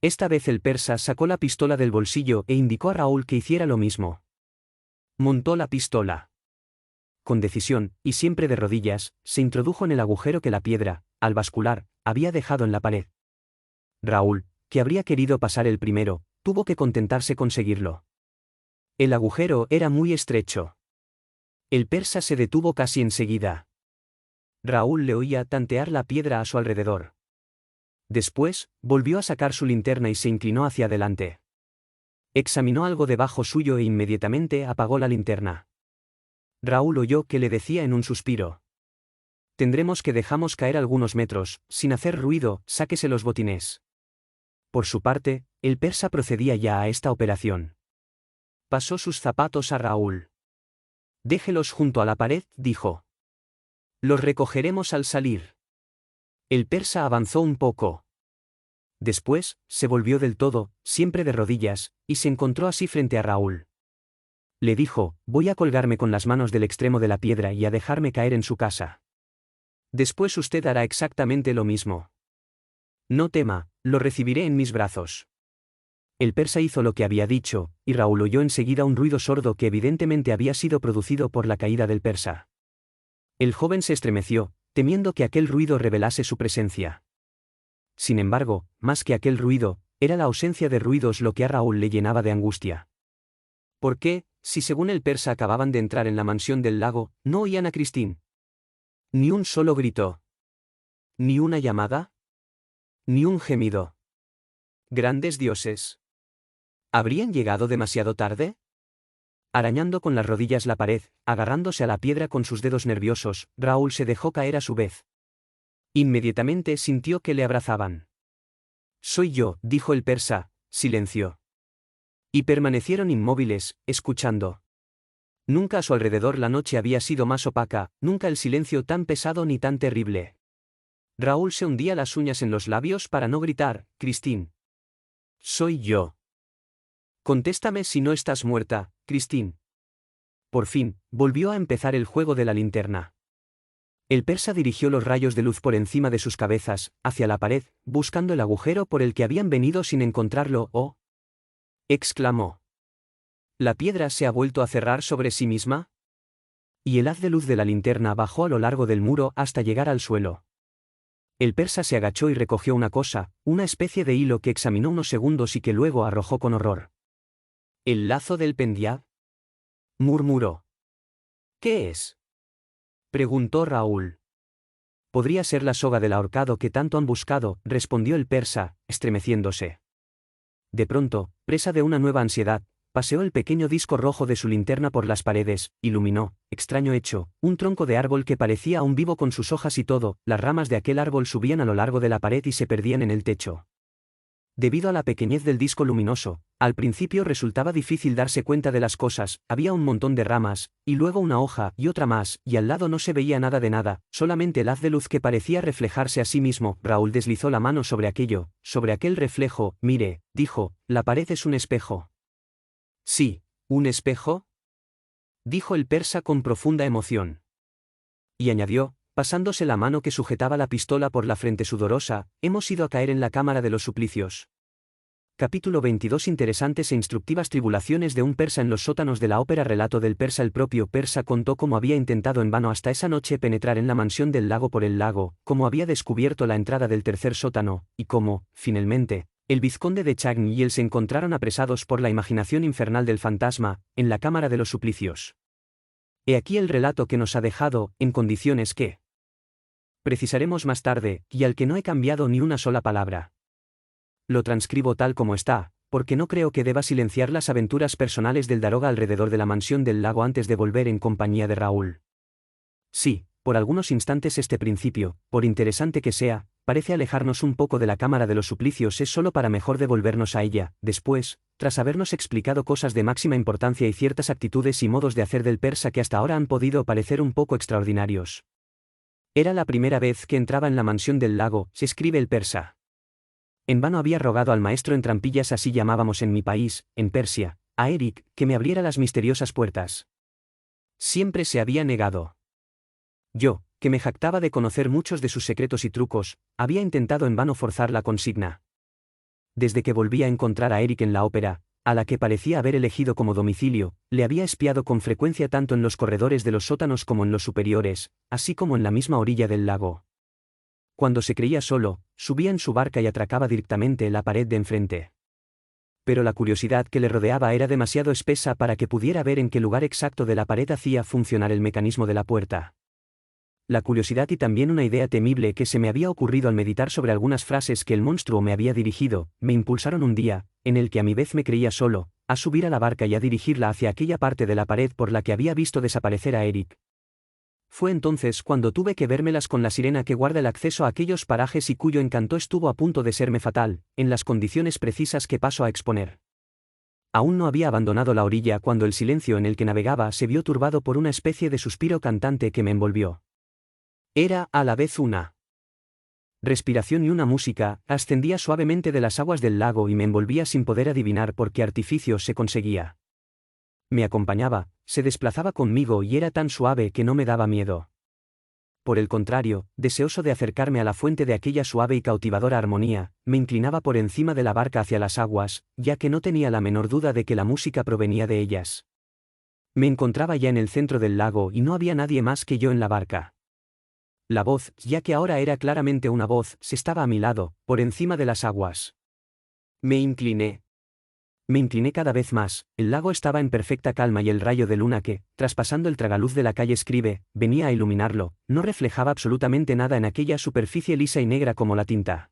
Esta vez el persa sacó la pistola del bolsillo e indicó a Raúl que hiciera lo mismo. Montó la pistola. Con decisión, y siempre de rodillas, se introdujo en el agujero que la piedra, al bascular, había dejado en la pared. Raúl, que habría querido pasar el primero, tuvo que contentarse con seguirlo. El agujero era muy estrecho. El persa se detuvo casi enseguida. Raúl le oía tantear la piedra a su alrededor. Después, volvió a sacar su linterna y se inclinó hacia adelante. Examinó algo debajo suyo e inmediatamente apagó la linterna. Raúl oyó que le decía en un suspiro: «Tendremos que dejamos caer algunos metros, sin hacer ruido, sáquese los botines». Por su parte, el persa procedía ya a esta operación. Pasó sus zapatos a Raúl. «Déjelos junto a la pared», dijo. «Los recogeremos al salir». El persa avanzó un poco. Después, se volvió del todo, siempre de rodillas, y se encontró así frente a Raúl. Le dijo: «Voy a colgarme con las manos del extremo de la piedra y a dejarme caer en su casa. Después usted hará exactamente lo mismo. No tema, lo recibiré en mis brazos». El persa hizo lo que había dicho, y Raúl oyó enseguida un ruido sordo que evidentemente había sido producido por la caída del persa. El joven se estremeció, temiendo que aquel ruido revelase su presencia. Sin embargo, más que aquel ruido, era la ausencia de ruidos lo que a Raúl le llenaba de angustia. ¿Por qué, si según el persa acababan de entrar en la mansión del lago, no oían a Christine? Ni un solo grito. Ni una llamada. Ni un gemido. Grandes dioses. ¿Habrían llegado demasiado tarde? Arañando con las rodillas la pared, agarrándose a la piedra con sus dedos nerviosos, Raúl se dejó caer a su vez. Inmediatamente sintió que le abrazaban. «Soy yo», dijo el persa, silencio. Y permanecieron inmóviles, escuchando. Nunca a su alrededor la noche había sido más opaca, nunca el silencio tan pesado ni tan terrible. Raúl se hundía las uñas en los labios para no gritar: «Christine. Soy yo. Contéstame si no estás muerta, Christine». Por fin, volvió a empezar el juego de la linterna. El persa dirigió los rayos de luz por encima de sus cabezas, hacia la pared, buscando el agujero por el que habían venido sin encontrarlo. «¡Oh!», exclamó. «¿La piedra se ha vuelto a cerrar sobre sí misma?». Y el haz de luz de la linterna bajó a lo largo del muro hasta llegar al suelo. El persa se agachó y recogió una cosa, una especie de hilo que examinó unos segundos y que luego arrojó con horror. «¿El lazo del Pendiad?», murmuró. «¿Qué es?», preguntó Raúl. «Podría ser la soga del ahorcado que tanto han buscado», respondió el persa, estremeciéndose. De pronto, presa de una nueva ansiedad, paseó el pequeño disco rojo de su linterna por las paredes, iluminó, extraño hecho, un tronco de árbol que parecía aún vivo con sus hojas y todo. Las ramas de aquel árbol subían a lo largo de la pared y se perdían en el techo. Debido a la pequeñez del disco luminoso, al principio resultaba difícil darse cuenta de las cosas. Había un montón de ramas, y luego una hoja y otra más, y al lado no se veía nada de nada, solamente el haz de luz que parecía reflejarse a sí mismo. Raúl deslizó la mano sobre aquello, sobre aquel reflejo. «Mire», dijo, «la pared es un espejo». «Sí, ¿un espejo?», dijo el persa con profunda emoción. Y añadió, pasándose la mano que sujetaba la pistola por la frente sudorosa: «Hemos ido a caer en la cámara de los suplicios». Capítulo 22. Interesantes e instructivas tribulaciones de un persa en los sótanos de la ópera. Relato del persa. El propio persa contó cómo había intentado en vano hasta esa noche penetrar en la mansión del lago por el lago, cómo había descubierto la entrada del tercer sótano, y cómo, finalmente, el vizconde de Chagny y él se encontraron apresados por la imaginación infernal del fantasma, en la cámara de los suplicios. He aquí el relato que nos ha dejado, en condiciones que precisaremos más tarde, y al que no he cambiado ni una sola palabra. Lo transcribo tal como está, porque no creo que deba silenciar las aventuras personales del daroga alrededor de la mansión del lago antes de volver en compañía de Raúl. Sí, por algunos instantes este principio, por interesante que sea, parece alejarnos un poco de la cámara de los suplicios. Es solo para mejor devolvernos a ella. Después, tras habernos explicado cosas de máxima importancia y ciertas actitudes y modos de hacer del persa que hasta ahora han podido parecer un poco extraordinarios. Era la primera vez que entraba en la mansión del lago, se escribe el persa. En vano había rogado al maestro en trampillas, así llamábamos en mi país, en Persia, a Eric, que me abriera las misteriosas puertas. Siempre se había negado. Yo, que me jactaba de conocer muchos de sus secretos y trucos, había intentado en vano forzar la consigna. Desde que volví a encontrar a Eric en la ópera, a la que parecía haber elegido como domicilio, le había espiado con frecuencia tanto en los corredores de los sótanos como en los superiores, así como en la misma orilla del lago. Cuando se creía solo, subía en su barca y atracaba directamente en la pared de enfrente. Pero la curiosidad que le rodeaba era demasiado espesa para que pudiera ver en qué lugar exacto de la pared hacía funcionar el mecanismo de la puerta. La curiosidad y también una idea temible que se me había ocurrido al meditar sobre algunas frases que el monstruo me había dirigido, me impulsaron un día, en el que a mi vez me creía solo, a subir a la barca y a dirigirla hacia aquella parte de la pared por la que había visto desaparecer a Eric. Fue entonces cuando tuve que vérmelas con la sirena que guarda el acceso a aquellos parajes y cuyo encanto estuvo a punto de serme fatal, en las condiciones precisas que paso a exponer. Aún no había abandonado la orilla cuando el silencio en el que navegaba se vio turbado por una especie de suspiro cantante que me envolvió. Era, a la vez, una respiración y una música, ascendía suavemente de las aguas del lago y me envolvía sin poder adivinar por qué artificio se conseguía. Me acompañaba, se desplazaba conmigo y era tan suave que no me daba miedo. Por el contrario, deseoso de acercarme a la fuente de aquella suave y cautivadora armonía, me inclinaba por encima de la barca hacia las aguas, ya que no tenía la menor duda de que la música provenía de ellas. Me encontraba ya en el centro del lago y no había nadie más que yo en la barca. La voz, ya que ahora era claramente una voz, se estaba a mi lado, por encima de las aguas. Me incliné. Me incliné cada vez más, el lago estaba en perfecta calma y el rayo de luna que, traspasando el tragaluz de la calle Scribe, venía a iluminarlo, no reflejaba absolutamente nada en aquella superficie lisa y negra como la tinta.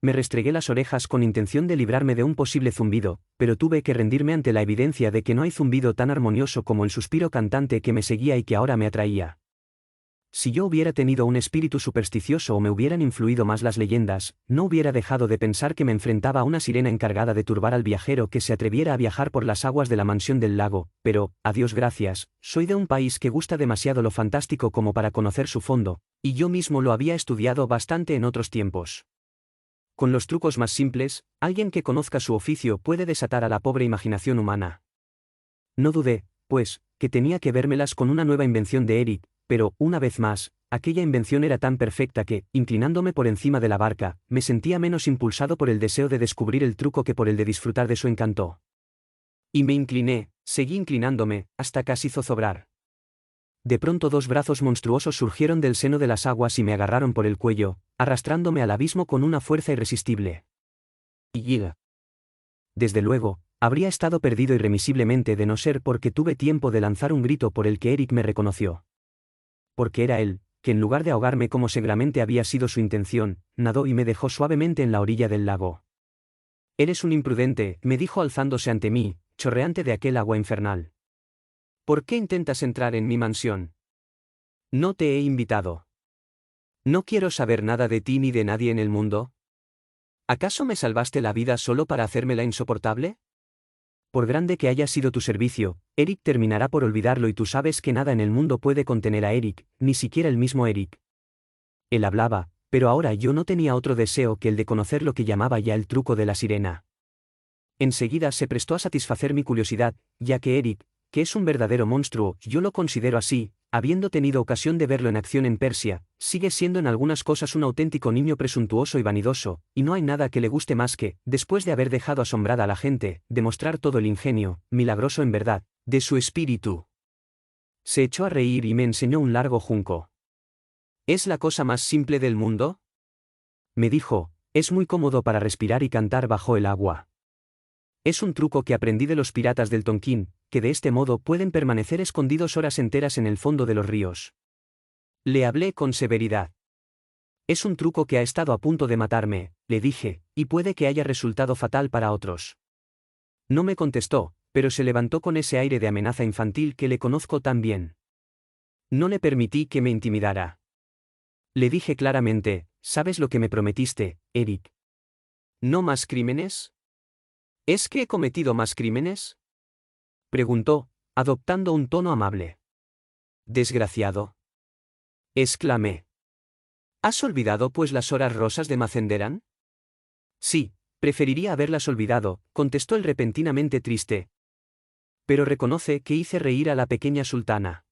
Me restregué las orejas con intención de librarme de un posible zumbido, pero tuve que rendirme ante la evidencia de que no hay zumbido tan armonioso como el suspiro cantante que me seguía y que ahora me atraía. Si yo hubiera tenido un espíritu supersticioso o me hubieran influido más las leyendas, no hubiera dejado de pensar que me enfrentaba a una sirena encargada de turbar al viajero que se atreviera a viajar por las aguas de la mansión del lago, pero, a Dios gracias, soy de un país que gusta demasiado lo fantástico como para conocer su fondo, y yo mismo lo había estudiado bastante en otros tiempos. Con los trucos más simples, alguien que conozca su oficio puede desatar a la pobre imaginación humana. No dudé, pues, que tenía que vérmelas con una nueva invención de Eric, pero, una vez más, aquella invención era tan perfecta que, inclinándome por encima de la barca, me sentía menos impulsado por el deseo de descubrir el truco que por el de disfrutar de su encanto. Y me incliné, seguí inclinándome, hasta casi zozobrar. De pronto dos brazos monstruosos surgieron del seno de las aguas y me agarraron por el cuello, arrastrándome al abismo con una fuerza irresistible. Y desde luego, habría estado perdido irremisiblemente de no ser porque tuve tiempo de lanzar un grito por el que Eric me reconoció. Porque era él, que en lugar de ahogarme como seguramente había sido su intención, nadó y me dejó suavemente en la orilla del lago. «Eres un imprudente», me dijo alzándose ante mí, chorreante de aquel agua infernal. «¿Por qué intentas entrar en mi mansión? No te he invitado. No quiero saber nada de ti ni de nadie en el mundo. ¿Acaso me salvaste la vida solo para hacérmela insoportable? Por grande que haya sido tu servicio, Eric terminará por olvidarlo y tú sabes que nada en el mundo puede contener a Eric, ni siquiera el mismo Eric». Él hablaba, pero ahora yo no tenía otro deseo que el de conocer lo que llamaba ya el truco de la sirena. Enseguida se prestó a satisfacer mi curiosidad, ya que Eric, que es un verdadero monstruo, yo lo considero así, habiendo tenido ocasión de verlo en acción en Persia, sigue siendo en algunas cosas un auténtico niño presuntuoso y vanidoso, y no hay nada que le guste más que, después de haber dejado asombrada a la gente, demostrar todo el ingenio, milagroso en verdad, de su espíritu. Se echó a reír y me enseñó un largo junco. «¿Es la cosa más simple del mundo?», me dijo, «es muy cómodo para respirar y cantar bajo el agua. Es un truco que aprendí de los piratas del Tonquín, que de este modo pueden permanecer escondidos horas enteras en el fondo de los ríos». Le hablé con severidad. «Es un truco que ha estado a punto de matarme», le dije, «y puede que haya resultado fatal para otros». No me contestó, pero se levantó con ese aire de amenaza infantil que le conozco tan bien. No le permití que me intimidara. Le dije claramente, «¿Sabes lo que me prometiste, Eric? ¿No más crímenes?» «¿Es que he cometido más crímenes?», preguntó, adoptando un tono amable. «Desgraciado», exclamé. «¿Has olvidado pues las horas rosas de Macenderan?». «Sí, preferiría haberlas olvidado», contestó él repentinamente triste. «Pero reconoce que hice reír a la pequeña sultana».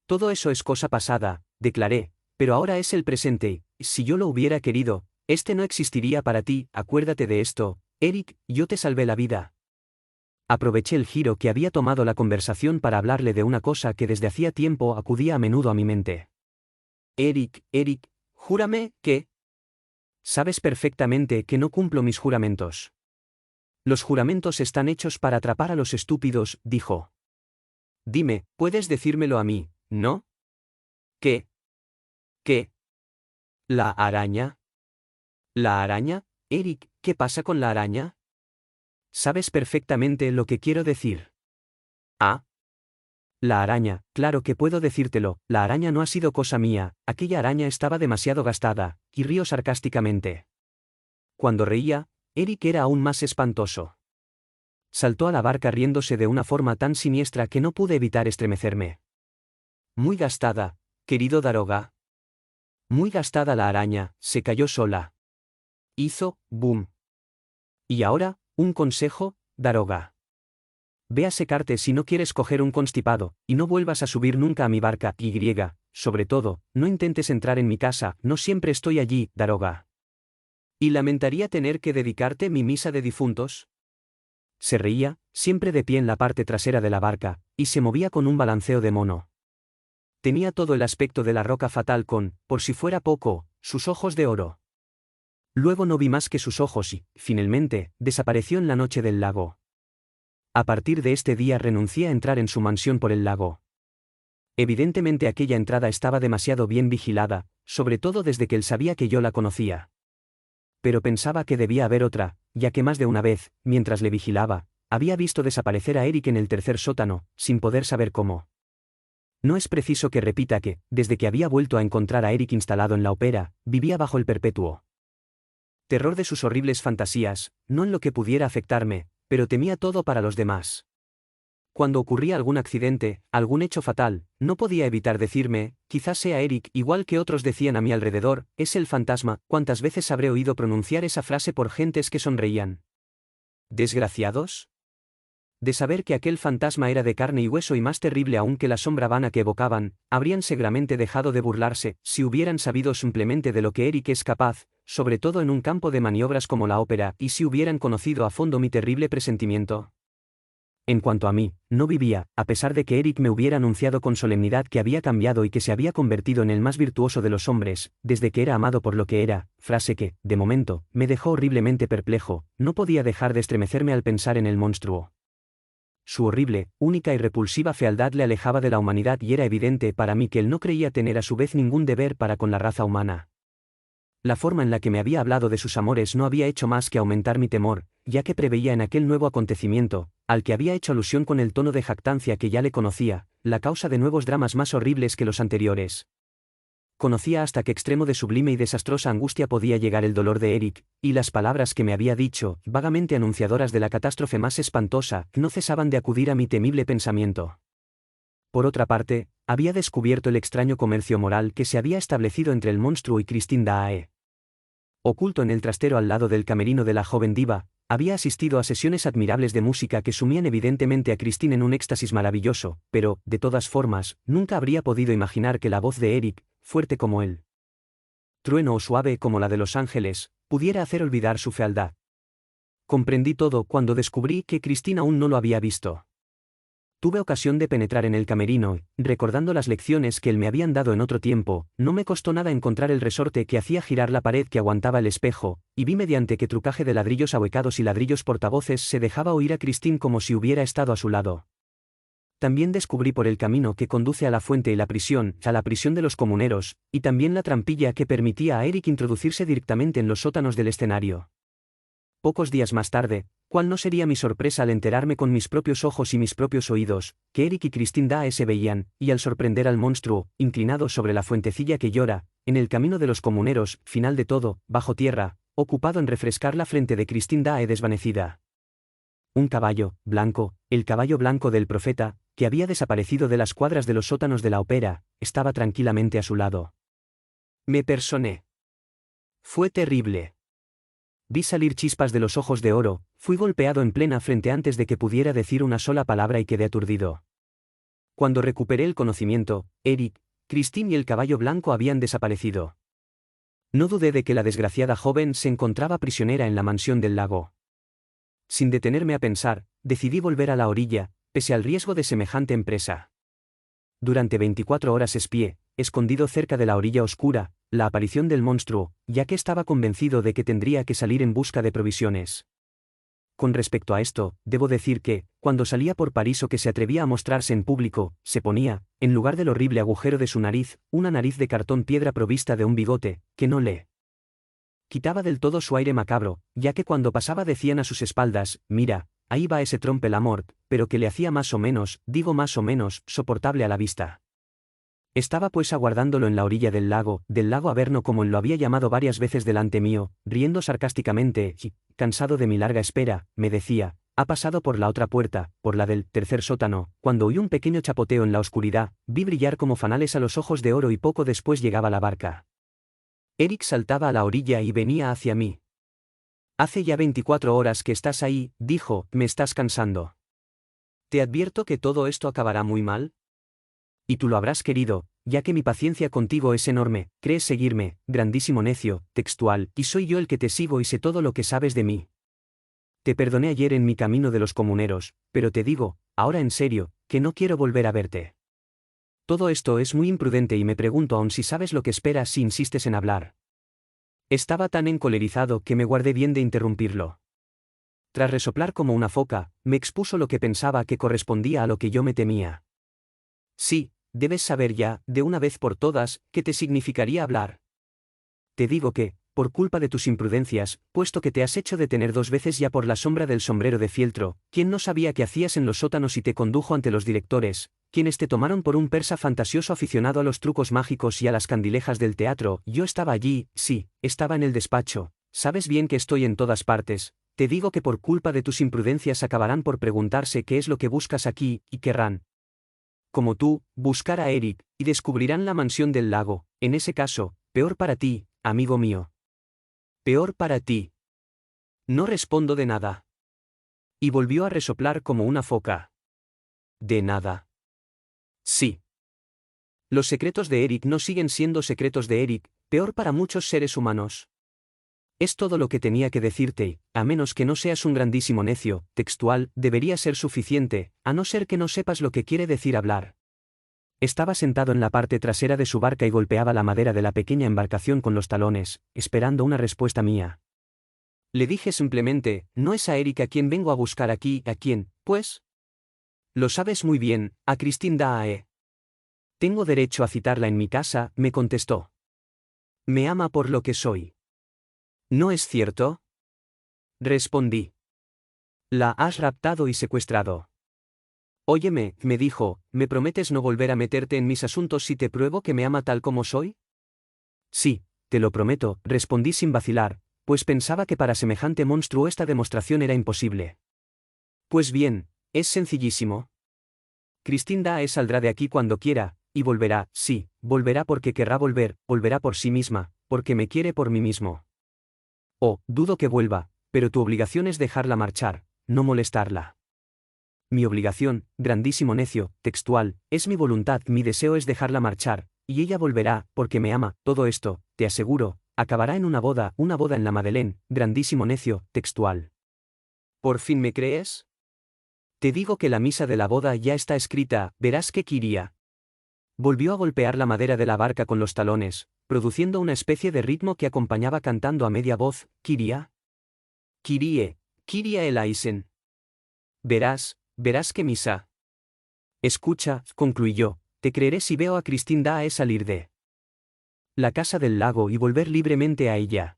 «Todo eso es cosa pasada», declaré, «pero ahora es el presente y, si yo lo hubiera querido, Este no existiría para ti, acuérdate de esto, Eric, yo te salvé la vida. Aproveché el giro que había tomado la conversación para hablarle de una cosa que desde hacía tiempo acudía a menudo a mi mente. Eric, júrame que... Sabes perfectamente que no cumplo mis juramentos. Los juramentos están hechos para atrapar a los estúpidos, dijo. Dime, puedes decírmelo a mí, ¿no? ¿Qué? ¿Qué? ¿La araña? ¿La araña? Eric, ¿qué pasa con la araña? Sabes perfectamente lo que quiero decir. Ah. La araña, claro que puedo decírtelo, la araña no ha sido cosa mía, aquella araña estaba demasiado gastada, y río sarcásticamente. Cuando reía, Eric era aún más espantoso. Saltó a la barca riéndose de una forma tan siniestra que no pude evitar estremecerme. Muy gastada, querido Daroga. Muy gastada la araña, se cayó sola. Hizo, boom. Y ahora, un consejo, Daroga. Ve a secarte si no quieres coger un constipado, y no vuelvas a subir nunca a mi barca, sobre todo, no intentes entrar en mi casa, no siempre estoy allí, Daroga. ¿Y lamentaría tener que dedicarte mi misa de difuntos? Se reía, siempre de pie en la parte trasera de la barca, y se movía con un balanceo de mono. Tenía todo el aspecto de la roca fatal con, por si fuera poco, sus ojos de oro. Luego no vi más que sus ojos y, finalmente, desapareció en la noche del lago. A partir de este día renuncié a entrar en su mansión por el lago. Evidentemente aquella entrada estaba demasiado bien vigilada, sobre todo desde que él sabía que yo la conocía. Pero pensaba que debía haber otra, ya que más de una vez, mientras le vigilaba, había visto desaparecer a Eric en el tercer sótano, sin poder saber cómo. No es preciso que repita que, desde que había vuelto a encontrar a Eric instalado en la ópera, vivía bajo el perpetuo terror de sus horribles fantasías, no en lo que pudiera afectarme, pero temía todo para los demás. Cuando ocurría algún accidente, algún hecho fatal, no podía evitar decirme, quizás sea Eric, igual que otros decían a mi alrededor, es el fantasma. ¿Cuántas veces habré oído pronunciar esa frase por gentes que sonreían? ¿Desgraciados? De saber que aquel fantasma era de carne y hueso y más terrible aún que la sombra vana que evocaban, habrían seguramente dejado de burlarse, si hubieran sabido simplemente de lo que Eric es capaz, sobre todo en un campo de maniobras como la ópera, y si hubieran conocido a fondo mi terrible presentimiento. En cuanto a mí, no vivía, a pesar de que Eric me hubiera anunciado con solemnidad que había cambiado y que se había convertido en el más virtuoso de los hombres, desde que era amado por lo que era, frase que, de momento, me dejó horriblemente perplejo, no podía dejar de estremecerme al pensar en el monstruo. Su horrible, única y repulsiva fealdad le alejaba de la humanidad y era evidente para mí que él no creía tener a su vez ningún deber para con la raza humana. La forma en la que me había hablado de sus amores no había hecho más que aumentar mi temor, ya que preveía en aquel nuevo acontecimiento, al que había hecho alusión con el tono de jactancia que ya le conocía, la causa de nuevos dramas más horribles que los anteriores. Conocía hasta qué extremo de sublime y desastrosa angustia podía llegar el dolor de Eric, y las palabras que me había dicho, vagamente anunciadoras de la catástrofe más espantosa, no cesaban de acudir a mi temible pensamiento. Por otra parte, había descubierto el extraño comercio moral que se había establecido entre el monstruo y Christine Daae. Oculto en el trastero al lado del camerino de la joven diva, había asistido a sesiones admirables de música que sumían evidentemente a Christine en un éxtasis maravilloso, pero, de todas formas, nunca habría podido imaginar que la voz de Eric, fuerte como él, trueno o suave como la de los ángeles, pudiera hacer olvidar su fealdad. Comprendí todo cuando descubrí que Christine aún no lo había visto. Tuve ocasión de penetrar en el camerino y, recordando las lecciones que él me habían dado en otro tiempo, no me costó nada encontrar el resorte que hacía girar la pared que aguantaba el espejo, y vi mediante qué trucaje de ladrillos ahuecados y ladrillos portavoces se dejaba oír a Christine como si hubiera estado a su lado. También descubrí por el camino que conduce a la fuente y la prisión de los comuneros, y también la trampilla que permitía a Eric introducirse directamente en los sótanos del escenario. Pocos días más tarde, ¿cuál no sería mi sorpresa al enterarme con mis propios ojos y mis propios oídos, que Eric y Christine Daae se veían, y al sorprender al monstruo, inclinado sobre la fuentecilla que llora, en el camino de los comuneros, final de todo, bajo tierra, ocupado en refrescar la frente de Christine Daae desvanecida? Un caballo, blanco, el caballo blanco del profeta, que había desaparecido de las cuadras de los sótanos de la ópera, estaba tranquilamente a su lado. Me personé. Fue terrible. Vi salir chispas de los ojos de oro, fui golpeado en plena frente antes de que pudiera decir una sola palabra y quedé aturdido. Cuando recuperé el conocimiento, Eric, Christine y el caballo blanco habían desaparecido. No dudé de que la desgraciada joven se encontraba prisionera en la mansión del lago. Sin detenerme a pensar, decidí volver a la orilla, pese al riesgo de semejante empresa. Durante 24 horas espié, escondido cerca de la orilla oscura, la aparición del monstruo, ya que estaba convencido de que tendría que salir en busca de provisiones. Con respecto a esto, debo decir que, cuando salía por París o que se atrevía a mostrarse en público, se ponía, en lugar del horrible agujero de su nariz, una nariz de cartón piedra provista de un bigote, que no le quitaba del todo su aire macabro, ya que cuando pasaba decían a sus espaldas, mira, ahí va ese trompe la mort, pero que le hacía más o menos, digo más o menos, soportable a la vista. Estaba pues aguardándolo en la orilla del lago Averno como él lo había llamado varias veces delante mío, riendo sarcásticamente, y, cansado de mi larga espera, me decía, ha pasado por la otra puerta, por la del tercer sótano, cuando oí un pequeño chapoteo en la oscuridad, vi brillar como fanales a los ojos de oro y poco después llegaba la barca. Eric saltaba a la orilla y venía hacia mí. Hace ya 24 horas que estás ahí, dijo, me estás cansando. Te advierto que todo esto acabará muy mal. Y tú lo habrás querido, ya que mi paciencia contigo es enorme, crees seguirme, grandísimo necio, textual, y soy yo el que te sigo y sé todo lo que sabes de mí. Te perdoné ayer en mi camino de los comuneros, pero te digo, ahora en serio, que no quiero volver a verte. Todo esto es muy imprudente y me pregunto aún si sabes lo que esperas si insistes en hablar. Estaba tan encolerizado que me guardé bien de interrumpirlo. Tras resoplar como una foca, me expuso lo que pensaba que correspondía a lo que yo me temía. Sí, debes saber ya, de una vez por todas, qué te significaría hablar. Te digo que, por culpa de tus imprudencias, puesto que te has hecho detener 2 veces ya por la sombra del sombrero de fieltro, ¿quién no sabía qué hacías en los sótanos y te condujo ante los directores, quienes te tomaron por un persa fantasioso aficionado a los trucos mágicos y a las candilejas del teatro? Yo estaba allí, sí, estaba en el despacho, sabes bien que estoy en todas partes, te digo que por culpa de tus imprudencias acabarán por preguntarse qué es lo que buscas aquí, y querrán, como tú, buscar a Eric, y descubrirán la mansión del lago, en ese caso, peor para ti, amigo mío. Peor para ti. No respondo de nada. Y volvió a resoplar como una foca. De nada. Sí. Los secretos de Eric no siguen siendo secretos de Eric, peor para muchos seres humanos. Es todo lo que tenía que decirte y, a menos que no seas un grandísimo necio, textual, debería ser suficiente, a no ser que no sepas lo que quiere decir hablar. Estaba sentado en la parte trasera de su barca y golpeaba la madera de la pequeña embarcación con los talones, esperando una respuesta mía. Le dije simplemente, no es a Eric a quien vengo a buscar aquí, ¿a quién, pues? Lo sabes muy bien, a Christine Daae. Tengo derecho a citarla en mi casa, me contestó. Me ama por lo que soy. ¿No es cierto? Respondí. La has raptado y secuestrado. Óyeme, me dijo, ¿me prometes no volver a meterte en mis asuntos si te pruebo que me ama tal como soy? Sí, te lo prometo, respondí sin vacilar, pues pensaba que para semejante monstruo esta demostración era imposible. Pues bien, es sencillísimo. Christine Daae saldrá de aquí cuando quiera, y volverá, sí, volverá porque querrá volver, volverá por sí misma, porque me quiere por mí mismo. Oh, dudo que vuelva, pero tu obligación es dejarla marchar, no molestarla. Mi obligación, grandísimo necio, textual, es mi voluntad, mi deseo es dejarla marchar, y ella volverá, porque me ama, todo esto, te aseguro, acabará en una boda en la Madeleine, grandísimo necio, textual. ¿Por fin me crees? Te digo que la misa de la boda ya está escrita, verás que Kiria. Volvió a golpear la madera de la barca con los talones, produciendo una especie de ritmo que acompañaba cantando a media voz, Kiria. Kirie, Kiria Elaisen. Verás que misa. Escucha, concluyó, te creeré si veo a Christine Daae salir de la casa del lago y volver libremente a ella.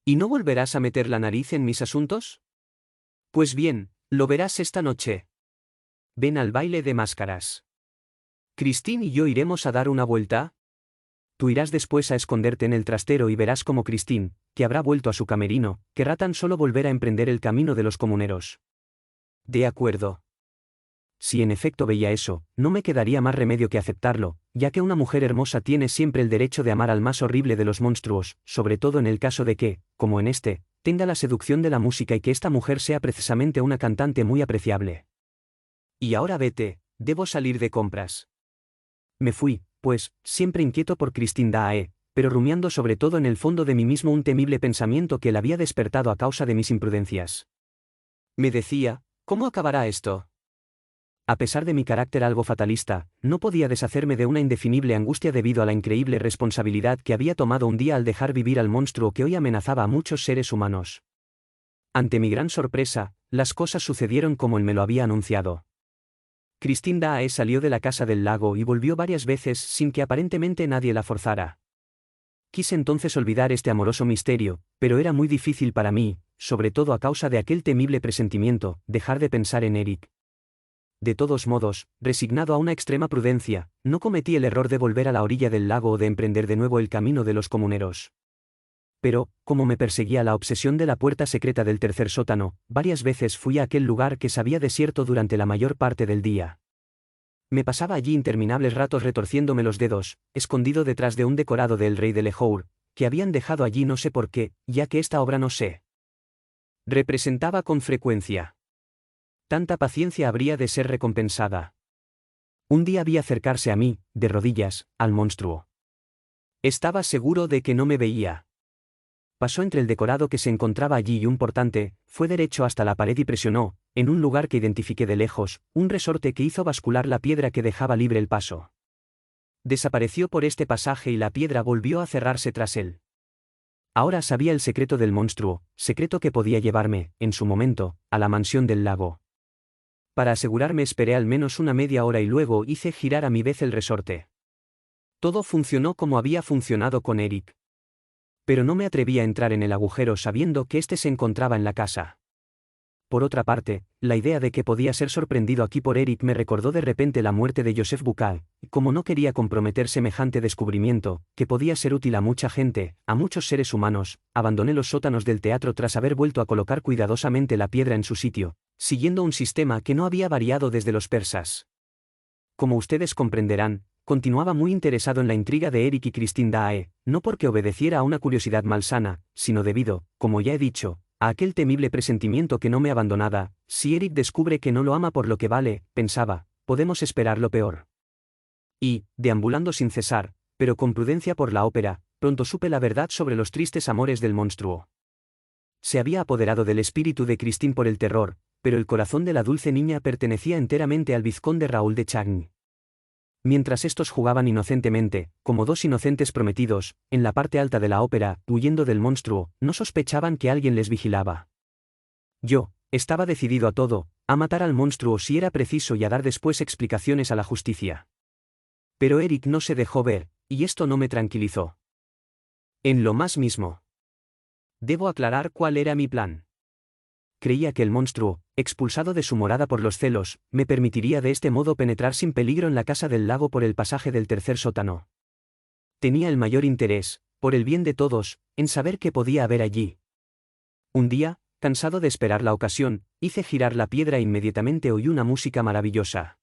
¿Y no volverás a meter la nariz en mis asuntos? Pues bien, lo verás esta noche. Ven al baile de máscaras. Christine y yo iremos a dar una vuelta. Tú irás después a esconderte en el trastero y verás como Christine, que habrá vuelto a su camerino, querrá tan solo volver a emprender el camino de los comuneros. De acuerdo. Si en efecto veía eso, no me quedaría más remedio que aceptarlo, ya que una mujer hermosa tiene siempre el derecho de amar al más horrible de los monstruos, sobre todo en el caso de que, como en este, tenga la seducción de la música y que esta mujer sea precisamente una cantante muy apreciable. Y ahora vete, debo salir de compras. Me fui, pues, siempre inquieto por Christine Daae, pero rumiando sobre todo en el fondo de mí mismo un temible pensamiento que él había despertado a causa de mis imprudencias. Me decía, ¿cómo acabará esto? A pesar de mi carácter algo fatalista, no podía deshacerme de una indefinible angustia debido a la increíble responsabilidad que había tomado un día al dejar vivir al monstruo que hoy amenazaba a muchos seres humanos. Ante mi gran sorpresa, las cosas sucedieron como él me lo había anunciado. Christine Daae salió de la casa del lago y volvió varias veces sin que aparentemente nadie la forzara. Quise entonces olvidar este amoroso misterio, pero era muy difícil para mí, sobre todo a causa de aquel temible presentimiento, dejar de pensar en Eric. De todos modos, resignado a una extrema prudencia, no cometí el error de volver a la orilla del lago o de emprender de nuevo el camino de los comuneros. Pero, como me perseguía la obsesión de la puerta secreta del tercer sótano, varias veces fui a aquel lugar que se había desierto durante la mayor parte del día. Me pasaba allí interminables ratos retorciéndome los dedos, escondido detrás de un decorado del rey de Lejour, que habían dejado allí no sé por qué, ya que esta obra no se representaba con frecuencia. Tanta paciencia habría de ser recompensada. Un día vi acercarse a mí, de rodillas, al monstruo. Estaba seguro de que no me veía. Pasó entre el decorado que se encontraba allí y un portante, fue derecho hasta la pared y presionó, en un lugar que identifiqué de lejos, un resorte que hizo bascular la piedra que dejaba libre el paso. Desapareció por este pasaje y la piedra volvió a cerrarse tras él. Ahora sabía el secreto del monstruo, secreto que podía llevarme, en su momento, a la mansión del lago. Para asegurarme esperé al menos una media hora y luego hice girar a mi vez el resorte. Todo funcionó como había funcionado con Eric. Pero no me atreví a entrar en el agujero sabiendo que éste se encontraba en la casa. Por otra parte, la idea de que podía ser sorprendido aquí por Eric me recordó de repente la muerte de Joseph Bucay, y como no quería comprometer semejante descubrimiento, que podía ser útil a mucha gente, a muchos seres humanos, abandoné los sótanos del teatro tras haber vuelto a colocar cuidadosamente la piedra en su sitio, siguiendo un sistema que no había variado desde los persas. Como ustedes comprenderán, continuaba muy interesado en la intriga de Eric y Christine Daae, no porque obedeciera a una curiosidad malsana, sino debido, como ya he dicho, a aquel temible presentimiento que no me abandonaba. Si Eric descubre que no lo ama por lo que vale, pensaba, podemos esperar lo peor. Y, deambulando sin cesar, pero con prudencia por la ópera, pronto supe la verdad sobre los tristes amores del monstruo. Se había apoderado del espíritu de Christine por el terror, pero el corazón de la dulce niña pertenecía enteramente al vizconde Raúl de Chagny. Mientras estos jugaban inocentemente, como dos inocentes prometidos, en la parte alta de la ópera, huyendo del monstruo, no sospechaban que alguien les vigilaba. Yo, estaba decidido a todo, a matar al monstruo si era preciso y a dar después explicaciones a la justicia. Pero Eric no se dejó ver, y esto no me tranquilizó. En lo más mismo. Debo aclarar cuál era mi plan. Creía que el monstruo, expulsado de su morada por los celos, me permitiría de este modo penetrar sin peligro en la casa del lago por el pasaje del tercer sótano. Tenía el mayor interés, por el bien de todos, en saber qué podía haber allí. Un día, cansado de esperar la ocasión, hice girar la piedra e inmediatamente oí una música maravillosa.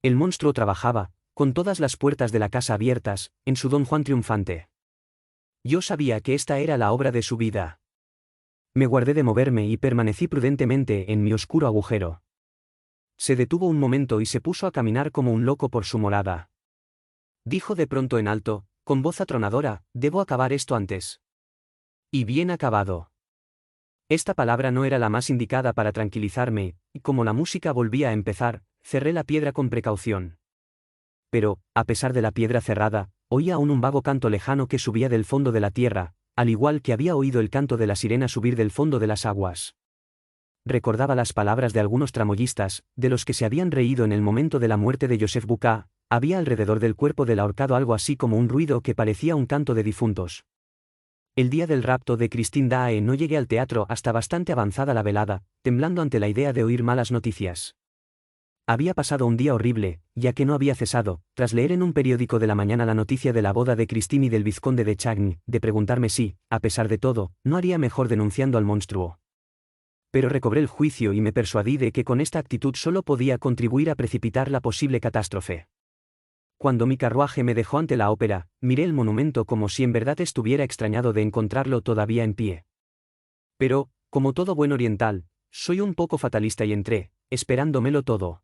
El monstruo trabajaba, con todas las puertas de la casa abiertas, en su Don Juan triunfante. Yo sabía que esta era la obra de su vida. Me guardé de moverme y permanecí prudentemente en mi oscuro agujero. Se detuvo un momento y se puso a caminar como un loco por su morada. Dijo de pronto en alto, con voz atronadora, debo acabar esto antes. Y bien acabado. Esta palabra no era la más indicada para tranquilizarme, y como la música volvía a empezar, cerré la piedra con precaución. Pero, a pesar de la piedra cerrada, oía aún un vago canto lejano que subía del fondo de la tierra, al igual que había oído el canto de la sirena subir del fondo de las aguas. Recordaba las palabras de algunos tramoyistas, de los que se habían reído en el momento de la muerte de Joseph Bucay. Había alrededor del cuerpo del ahorcado algo así como un ruido que parecía un canto de difuntos. El día del rapto de Christine Daae no llegué al teatro hasta bastante avanzada la velada, temblando ante la idea de oír malas noticias. Había pasado un día horrible, ya que no había cesado, tras leer en un periódico de la mañana la noticia de la boda de Christine y del vizconde de Chagny, de preguntarme si, a pesar de todo, no haría mejor denunciando al monstruo. Pero recobré el juicio y me persuadí de que con esta actitud solo podía contribuir a precipitar la posible catástrofe. Cuando mi carruaje me dejó ante la ópera, miré el monumento como si en verdad estuviera extrañado de encontrarlo todavía en pie. Pero, como todo buen oriental, soy un poco fatalista y entré, esperándomelo todo.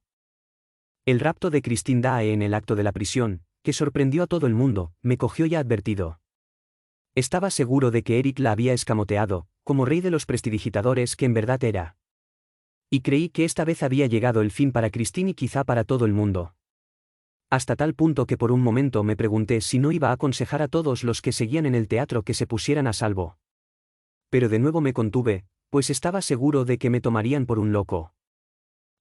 El rapto de Christine Daae en el acto de la prisión, que sorprendió a todo el mundo, me cogió ya advertido. Estaba seguro de que Eric la había escamoteado, como rey de los prestidigitadores que en verdad era. Y creí que esta vez había llegado el fin para Christine y quizá para todo el mundo. Hasta tal punto que por un momento me pregunté si no iba a aconsejar a todos los que seguían en el teatro que se pusieran a salvo. Pero de nuevo me contuve, pues estaba seguro de que me tomarían por un loco.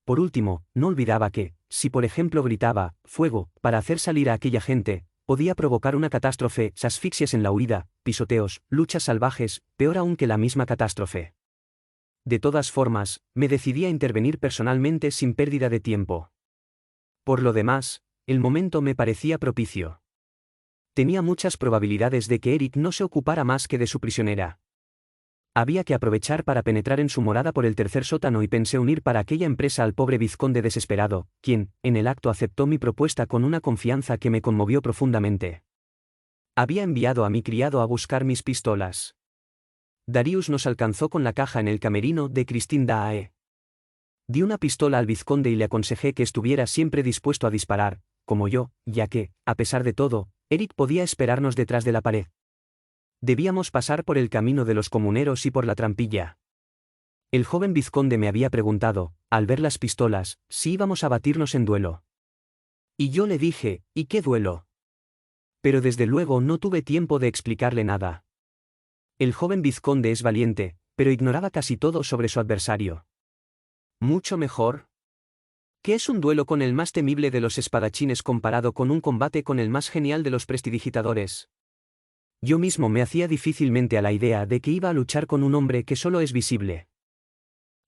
Por último, no olvidaba que, si por ejemplo gritaba, fuego, para hacer salir a aquella gente, podía provocar una catástrofe, asfixias en la huida, pisoteos, luchas salvajes, peor aún que la misma catástrofe. De todas formas, me decidí a intervenir personalmente sin pérdida de tiempo. Por lo demás, el momento me parecía propicio. Tenía muchas probabilidades de que Eric no se ocupara más que de su prisionera. Había que aprovechar para penetrar en su morada por el tercer sótano y pensé unir para aquella empresa al pobre vizconde desesperado, quien, en el acto aceptó mi propuesta con una confianza que me conmovió profundamente. Había enviado a mi criado a buscar mis pistolas. Darius nos alcanzó con la caja en el camerino de Christine Daae. Di una pistola al vizconde y le aconsejé que estuviera siempre dispuesto a disparar, como yo, ya que, a pesar de todo, Eric podía esperarnos detrás de la pared. Debíamos pasar por el camino de los comuneros y por la trampilla. El joven vizconde me había preguntado, al ver las pistolas, si íbamos a batirnos en duelo. Y yo le dije, ¿y qué duelo? Pero desde luego no tuve tiempo de explicarle nada. El joven vizconde es valiente, pero ignoraba casi todo sobre su adversario. ¿Mucho mejor? ¿Qué es un duelo con el más temible de los espadachines comparado con un combate con el más genial de los prestidigitadores? Yo mismo me hacía difícilmente a la idea de que iba a luchar con un hombre que solo es visible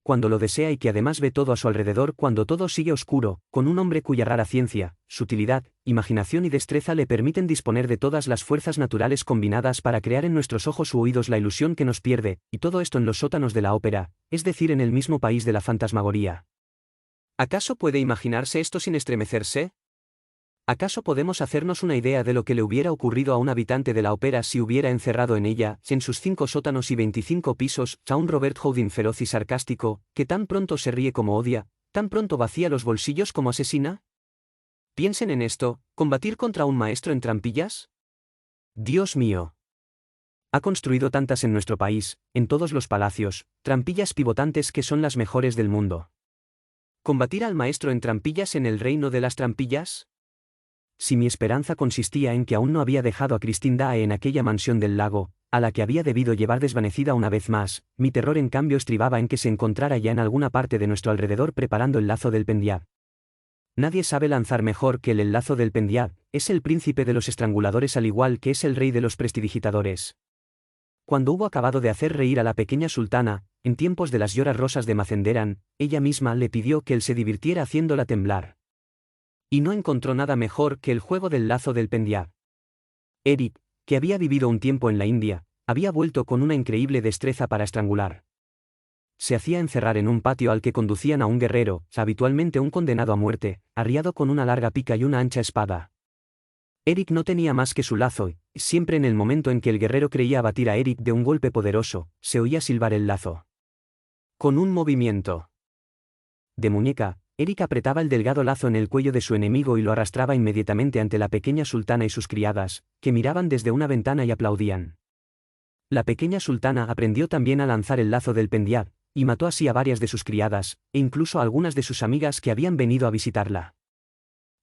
cuando lo desea y que además ve todo a su alrededor cuando todo sigue oscuro, con un hombre cuya rara ciencia, sutilidad, imaginación y destreza le permiten disponer de todas las fuerzas naturales combinadas para crear en nuestros ojos u oídos la ilusión que nos pierde, y todo esto en los sótanos de la ópera, es decir en el mismo país de la fantasmagoría. ¿Acaso puede imaginarse esto sin estremecerse? ¿Acaso podemos hacernos una idea de lo que le hubiera ocurrido a un habitante de la ópera si hubiera encerrado en ella, en sus 5 sótanos y 25 pisos, a un Robert Houdin feroz y sarcástico, que tan pronto se ríe como odia, tan pronto vacía los bolsillos como asesina? Piensen en esto, ¿combatir contra un maestro en trampillas? Dios mío. Ha construido tantas en nuestro país, en todos los palacios, trampillas pivotantes que son las mejores del mundo. ¿Combatir al maestro en trampillas en el reino de las trampillas? Si mi esperanza consistía en que aún no había dejado a Christine Daae en aquella mansión del lago, a la que había debido llevar desvanecida una vez más, mi terror en cambio estribaba en que se encontrara ya en alguna parte de nuestro alrededor preparando el lazo del Pendiad. Nadie sabe lanzar mejor que el lazo del Pendiad, es el príncipe de los estranguladores al igual que es el rey de los prestidigitadores. Cuando hubo acabado de hacer reír a la pequeña sultana, en tiempos de las lloras rosas de Macenderan, ella misma le pidió que él se divirtiera haciéndola temblar. Y no encontró nada mejor que el juego del lazo del Pendiad. Eric, que había vivido un tiempo en la India, había vuelto con una increíble destreza para estrangular. Se hacía encerrar en un patio al que conducían a un guerrero, habitualmente un condenado a muerte, arriado con una larga pica y una ancha espada. Eric no tenía más que su lazo y, siempre en el momento en que el guerrero creía abatir a Eric de un golpe poderoso, se oía silbar el lazo. Con un movimiento de muñeca, Eric apretaba el delgado lazo en el cuello de su enemigo y lo arrastraba inmediatamente ante la pequeña sultana y sus criadas, que miraban desde una ventana y aplaudían. La pequeña sultana aprendió también a lanzar el lazo del Pendiad, y mató así a varias de sus criadas, e incluso a algunas de sus amigas que habían venido a visitarla.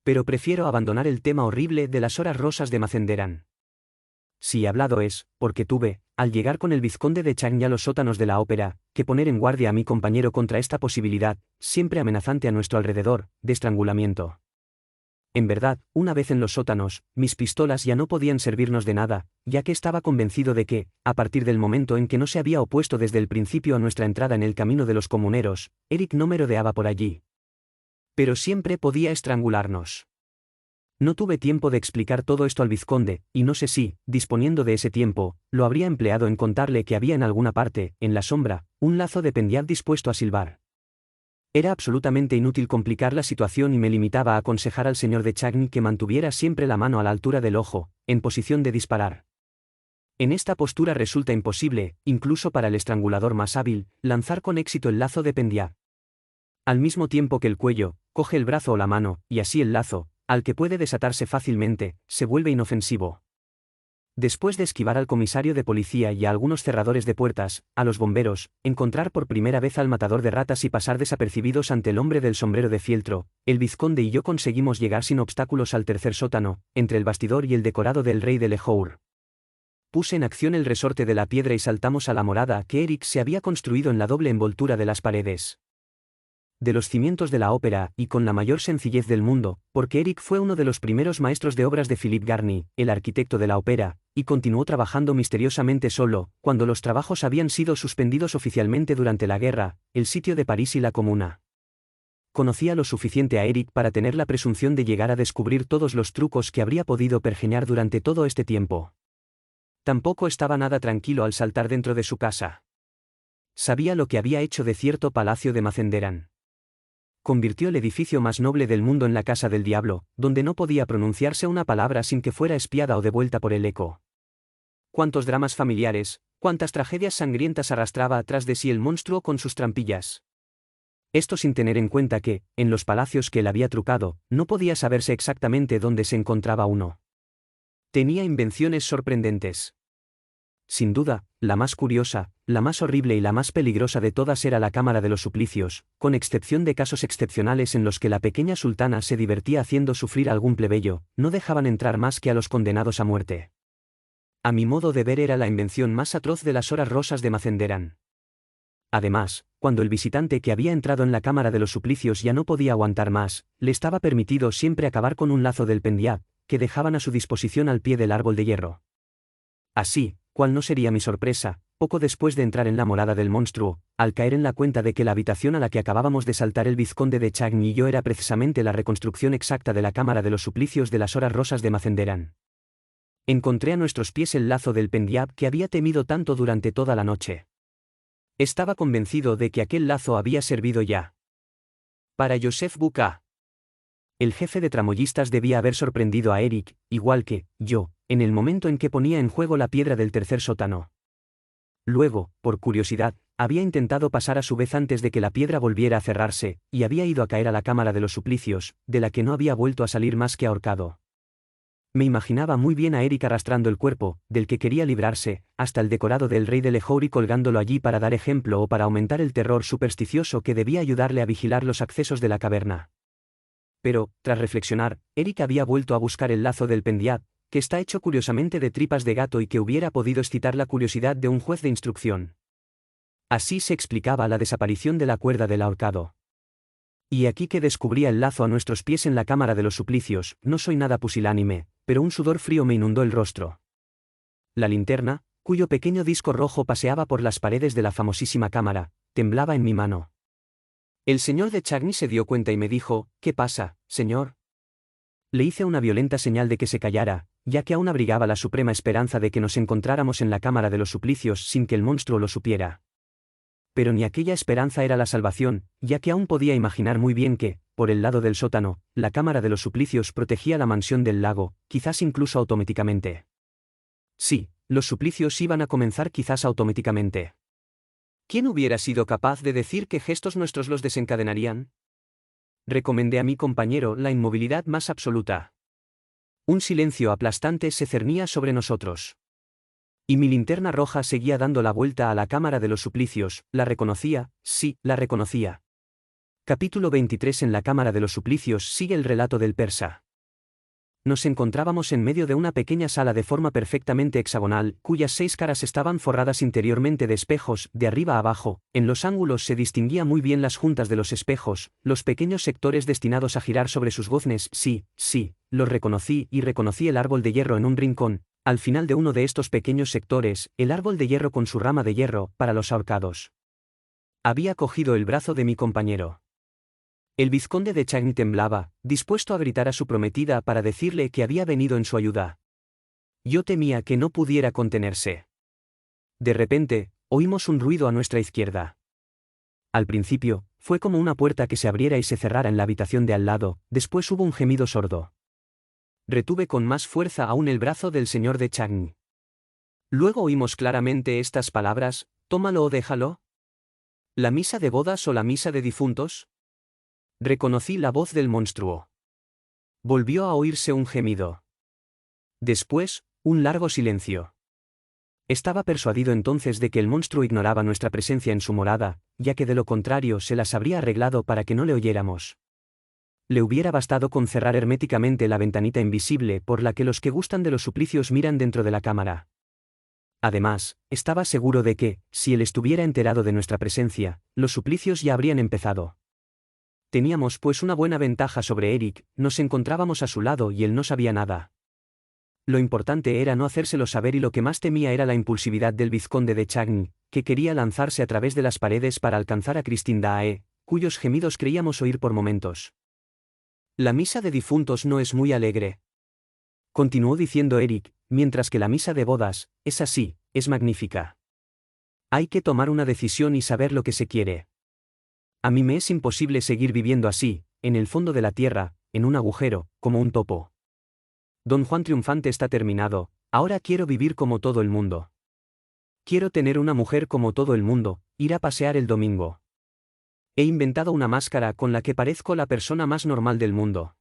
Pero prefiero abandonar el tema horrible de las horas rosas de Macenderan. Si he hablado es, porque tuve, al llegar con el vizconde de Chagny a los sótanos de la ópera, que poner en guardia a mi compañero contra esta posibilidad, siempre amenazante a nuestro alrededor, de estrangulamiento. En verdad, una vez en los sótanos, mis pistolas ya no podían servirnos de nada, ya que estaba convencido de que, a partir del momento en que no se había opuesto desde el principio a nuestra entrada en el camino de los comuneros, Eric no merodeaba por allí. Pero siempre podía estrangularnos. No tuve tiempo de explicar todo esto al vizconde, y no sé si, disponiendo de ese tiempo, lo habría empleado en contarle que había en alguna parte, en la sombra, un lazo de Pendiad dispuesto a silbar. Era absolutamente inútil complicar la situación y me limitaba a aconsejar al señor de Chagny que mantuviera siempre la mano a la altura del ojo, en posición de disparar. En esta postura resulta imposible, incluso para el estrangulador más hábil, lanzar con éxito el lazo de Pendiad. Al mismo tiempo que el cuello, coge el brazo o la mano, y así el lazo, al que puede desatarse fácilmente, se vuelve inofensivo. Después de esquivar al comisario de policía y a algunos cerradores de puertas, a los bomberos, encontrar por primera vez al matador de ratas y pasar desapercibidos ante el hombre del sombrero de fieltro, el vizconde y yo conseguimos llegar sin obstáculos al tercer sótano, entre el bastidor y el decorado del rey de Lejour. Puse en acción el resorte de la piedra y saltamos a la morada que Eric se había construido en la doble envoltura de las paredes. De los cimientos de la ópera, y con la mayor sencillez del mundo, porque Eric fue uno de los primeros maestros de obras de Philippe Garny, el arquitecto de la ópera, y continuó trabajando misteriosamente solo, cuando los trabajos habían sido suspendidos oficialmente durante la guerra, el sitio de París y la Comuna. Conocía lo suficiente a Eric para tener la presunción de llegar a descubrir todos los trucos que habría podido pergeñar durante todo este tiempo. Tampoco estaba nada tranquilo al saltar dentro de su casa. Sabía lo que había hecho de cierto palacio de Macenderan. Convirtió el edificio más noble del mundo en la casa del diablo, donde no podía pronunciarse una palabra sin que fuera espiada o devuelta por el eco. Cuántos dramas familiares, cuántas tragedias sangrientas arrastraba tras de sí el monstruo con sus trampillas. Esto sin tener en cuenta que, en los palacios que él había trucado, no podía saberse exactamente dónde se encontraba uno. Tenía invenciones sorprendentes. Sin duda, la más curiosa, la más horrible y la más peligrosa de todas era la Cámara de los Suplicios, con excepción de casos excepcionales en los que la pequeña sultana se divertía haciendo sufrir a algún plebeyo, no dejaban entrar más que a los condenados a muerte. A mi modo de ver era la invención más atroz de las horas rosas de Macenderan. Además, cuando el visitante que había entrado en la Cámara de los Suplicios ya no podía aguantar más, le estaba permitido siempre acabar con un lazo del pendiab, que dejaban a su disposición al pie del árbol de hierro. Así, ¿cuál no sería mi sorpresa, poco después de entrar en la morada del monstruo, al caer en la cuenta de que la habitación a la que acabábamos de saltar el vizconde de Chagny y yo era precisamente la reconstrucción exacta de la Cámara de los Suplicios de las horas rosas de Macenderan? Encontré a nuestros pies el lazo del pendiab que había temido tanto durante toda la noche. Estaba convencido de que aquel lazo había servido ya. Para Joseph Bucca. El jefe de tramoyistas debía haber sorprendido a Eric, igual que yo, en el momento en que ponía en juego la piedra del tercer sótano. Luego, por curiosidad, había intentado pasar a su vez antes de que la piedra volviera a cerrarse, y había ido a caer a la Cámara de los Suplicios, de la que no había vuelto a salir más que ahorcado. Me imaginaba muy bien a Eric arrastrando el cuerpo, del que quería librarse, hasta el decorado del rey de Lejour y colgándolo allí para dar ejemplo o para aumentar el terror supersticioso que debía ayudarle a vigilar los accesos de la caverna. Pero, tras reflexionar, Eric había vuelto a buscar el lazo del pendiab, que está hecho curiosamente de tripas de gato y que hubiera podido excitar la curiosidad de un juez de instrucción. Así se explicaba la desaparición de la cuerda del ahorcado. Y aquí que descubría el lazo a nuestros pies en la Cámara de los Suplicios, no soy nada pusilánime, pero un sudor frío me inundó el rostro. La linterna, cuyo pequeño disco rojo paseaba por las paredes de la famosísima cámara, temblaba en mi mano. El señor de Chagny se dio cuenta y me dijo: «¿Qué pasa, señor?». Le hice una violenta señal de que se callara, ya que aún abrigaba la suprema esperanza de que nos encontráramos en la Cámara de los Suplicios sin que el monstruo lo supiera. Pero ni aquella esperanza era la salvación, ya que aún podía imaginar muy bien que, por el lado del sótano, la Cámara de los Suplicios protegía la mansión del lago, quizás incluso automáticamente. Sí, los suplicios iban a comenzar quizás automáticamente. ¿Quién hubiera sido capaz de decir qué gestos nuestros los desencadenarían? Recomendé a mi compañero la inmovilidad más absoluta. Un silencio aplastante se cernía sobre nosotros. Y mi linterna roja seguía dando la vuelta a la Cámara de los Suplicios. La reconocía, sí, la reconocía. Capítulo 23. En la Cámara de los Suplicios sigue el relato del persa. Nos encontrábamos en medio de una pequeña sala de forma perfectamente hexagonal, cuyas 6 caras estaban forradas interiormente de espejos, de arriba a abajo. En los ángulos se distinguía muy bien las juntas de los espejos, los pequeños sectores destinados a girar sobre sus goznes. Sí, los reconocí, y reconocí el árbol de hierro en un rincón. Al final de uno de estos pequeños sectores, el árbol de hierro con su rama de hierro, para los ahorcados. Había cogido el brazo de mi compañero. El vizconde de Chagny temblaba, dispuesto a gritar a su prometida para decirle que había venido en su ayuda. Yo temía que no pudiera contenerse. De repente, oímos un ruido a nuestra izquierda. Al principio, fue como una puerta que se abriera y se cerrara en la habitación de al lado, después hubo un gemido sordo. Retuve con más fuerza aún el brazo del señor de Chagny. Luego oímos claramente estas palabras: «Tómalo o déjalo». ¿La misa de bodas o la misa de difuntos? Reconocí la voz del monstruo. Volvió a oírse un gemido. Después, Un largo silencio. Estaba persuadido entonces de que el monstruo ignoraba nuestra presencia en su morada, ya que de lo contrario se las habría arreglado para que no le oyéramos. Le hubiera bastado con cerrar herméticamente la ventanita invisible por la que los que gustan de los suplicios miran dentro de la cámara. Además, estaba seguro de que, si él estuviera enterado de nuestra presencia, los suplicios ya habrían empezado. Teníamos pues una buena ventaja sobre Eric, nos encontrábamos a su lado y él no sabía nada. Lo importante era no hacérselo saber y lo que más temía era la impulsividad del vizconde de Chagny, que quería lanzarse a través de las paredes para alcanzar a Christine Daae, cuyos gemidos creíamos oír por momentos. La misa de difuntos no es muy alegre. Continuó diciendo Eric, mientras que la misa de bodas, es así, es magnífica. Hay que tomar una decisión y saber lo que se quiere. A mí me es imposible seguir viviendo así, en el fondo de la tierra, en un agujero, como un topo. Don Juan triunfante está terminado, ahora quiero vivir como todo el mundo. Quiero tener una mujer como todo el mundo, ir a pasear el domingo. He inventado una máscara con la que parezco la persona más normal del mundo.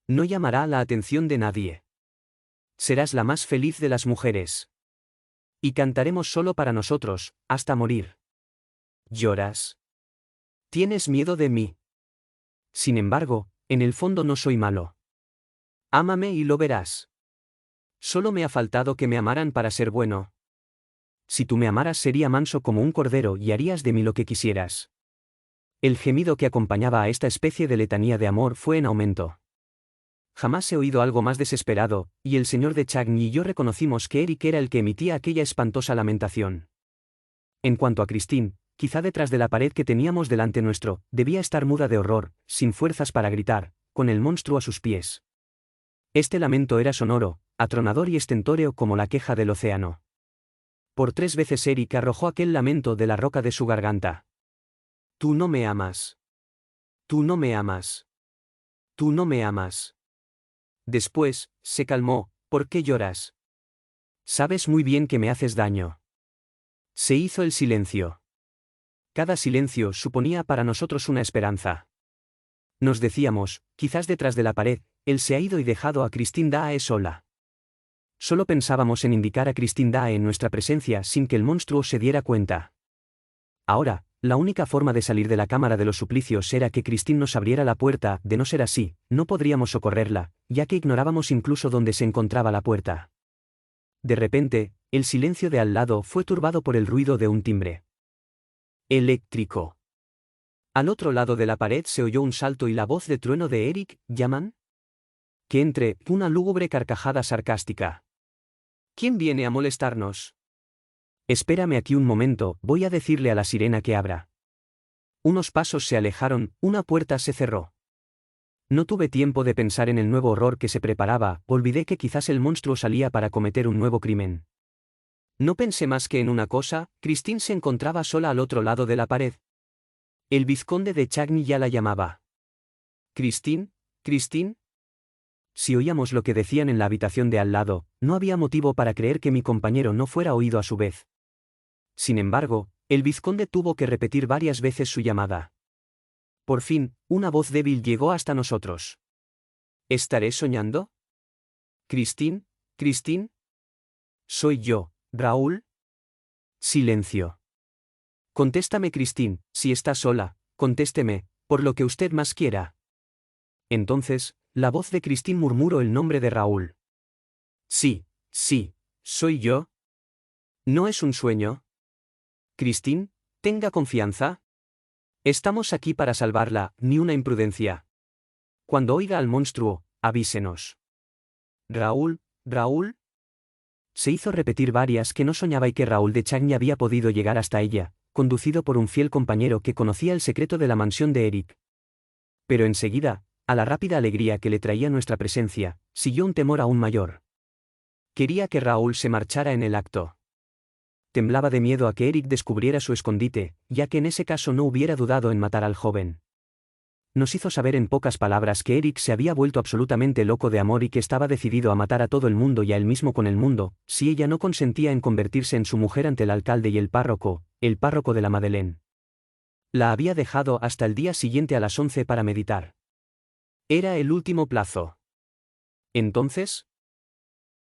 No llamará la atención de nadie. Serás la más feliz de las mujeres. Y cantaremos solo para nosotros, hasta morir. ¿Lloras? ¿Tienes miedo de mí? Sin embargo, en el fondo no soy malo. Ámame y lo verás. Solo me ha faltado que me amaran para ser bueno. Si tú me amaras sería manso como un cordero y harías de mí lo que quisieras. El gemido que acompañaba a esta especie de letanía de amor fue en aumento. Jamás he oído algo más desesperado, y el señor de Chagny y yo reconocimos que Eric era el que emitía aquella espantosa lamentación. En cuanto a Christine, quizá detrás de la pared que teníamos delante nuestro, debía estar muda de horror, sin fuerzas para gritar, con el monstruo a sus pies. Este lamento era sonoro, atronador y estentóreo como la queja del océano. Por 3 veces Eric arrojó aquel lamento de la roca de su garganta. Tú no me amas. Tú no me amas. Tú no me amas. Después, se calmó, ¿por qué lloras? Sabes muy bien que me haces daño. Se hizo el silencio. Cada silencio suponía para nosotros una esperanza. Nos decíamos, quizás detrás de la pared, él se ha ido y dejado a Christine Daae sola. Solo pensábamos en indicar a Christine Daae en nuestra presencia sin que el monstruo se diera cuenta. Ahora, la única forma de salir de la cámara de los suplicios era que Christine nos abriera la puerta, de no ser así, no podríamos socorrerla, ya que ignorábamos incluso dónde se encontraba la puerta. De repente, el silencio de al lado fue turbado por el ruido de un timbre. Eléctrico. Al otro lado de la pared se oyó un salto y la voz de trueno de Eric, ¿llaman? Que entre, una lúgubre carcajada sarcástica. ¿Quién viene a molestarnos? Espérame aquí un momento, voy a decirle a la sirena que abra. Unos pasos se alejaron, una puerta se cerró. No tuve tiempo de pensar en el nuevo horror que se preparaba, olvidé que quizás el monstruo salía para cometer un nuevo crimen. No pensé más que en una cosa, Christine se encontraba sola al otro lado de la pared. El vizconde de Chagny ya la llamaba. ¿Christine? ¿Christine? Si oíamos lo que decían en la habitación de al lado, no había motivo para creer que mi compañero no fuera oído a su vez. Sin embargo, el vizconde tuvo que repetir varias veces su llamada. Por fin, una voz débil llegó hasta nosotros. ¿Estaré soñando? ¿Christine? ¿Christine? Soy yo, Raúl. Silencio. Contéstame, Christine, si está sola, contésteme, por lo que usted más quiera. Entonces, la voz de Christine murmuró el nombre de Raúl. Sí, sí, soy yo. ¿No es un sueño? Christine, tenga confianza. Estamos aquí para salvarla, ni una imprudencia. Cuando oiga al monstruo, avísenos. Raúl, Raúl. Se hizo repetir varias que no soñaba y que Raúl de Chagny había podido llegar hasta ella, conducido por un fiel compañero que conocía el secreto de la mansión de Eric. Pero enseguida, a la rápida alegría que le traía nuestra presencia, siguió un temor aún mayor. Quería que Raúl se marchara en el acto. Temblaba de miedo a que Eric descubriera su escondite, ya que en ese caso no hubiera dudado en matar al joven. Nos hizo saber en pocas palabras que Eric se había vuelto absolutamente loco de amor y que estaba decidido a matar a todo el mundo y a él mismo con el mundo, si ella no consentía en convertirse en su mujer ante el alcalde y el párroco de la Madeleine. La había dejado hasta el día siguiente a las 11 para meditar. Era el último plazo. Entonces,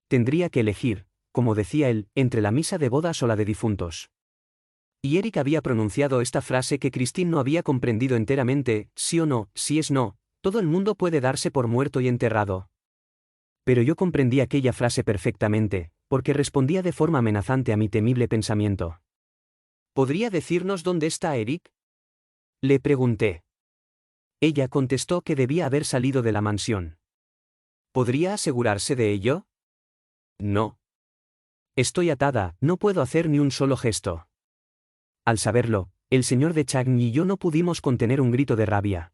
Tendría que elegir, como decía él, entre la misa de bodas o la de difuntos. Y Eric había pronunciado esta frase que Christine no había comprendido enteramente: sí o no, si es no, todo el mundo puede darse por muerto y enterrado. Pero yo comprendí aquella frase perfectamente, porque respondía de forma amenazante a mi temible pensamiento. ¿Podría decirnos dónde está Eric?, le pregunté. Ella contestó que debía haber salido de la mansión. ¿Podría asegurarse de ello? No. Estoy atada, no puedo hacer ni un solo gesto. Al saberlo, el señor de Chagny y yo no pudimos contener un grito de rabia.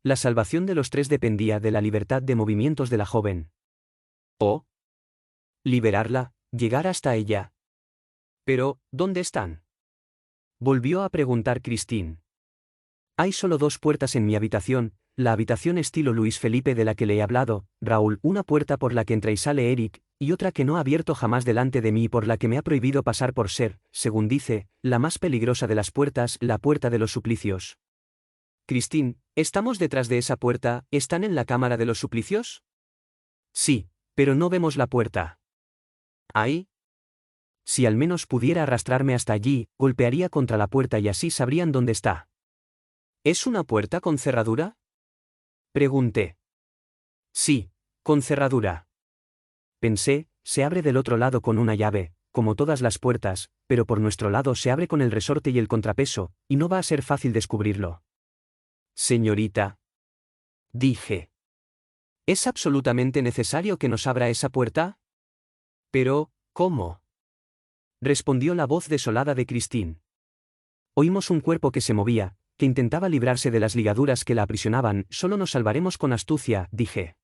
La salvación de los tres dependía de la libertad de movimientos de la joven. ¿O liberarla, llegar hasta ella? Pero, ¿dónde están?, volvió a preguntar Christine. Hay solo 2 puertas en mi habitación, la habitación estilo Luis Felipe de la que le he hablado, Raúl, una puerta por la que entra y sale Eric, y otra que no ha abierto jamás delante de mí y por la que me ha prohibido pasar por ser, según dice, la más peligrosa de las puertas, la puerta de los suplicios. Christine, ¿estamos detrás de esa puerta? ¿Están en la cámara de los suplicios? Sí, pero no vemos la puerta. ¿Ahí? Si al menos pudiera arrastrarme hasta allí, golpearía contra la puerta y así sabrían dónde está. ¿Es una puerta con cerradura?, pregunté. Sí, con cerradura. Pensé, se abre del otro lado con una llave, como todas las puertas, pero por nuestro lado se abre con el resorte y el contrapeso, y no va a ser fácil descubrirlo. Señorita, dije. ¿Es absolutamente necesario que nos abra esa puerta? Pero, ¿cómo?, respondió la voz desolada de Christine. Oímos un cuerpo que se movía, que intentaba librarse de las ligaduras que la aprisionaban. Solo nos salvaremos con astucia, dije.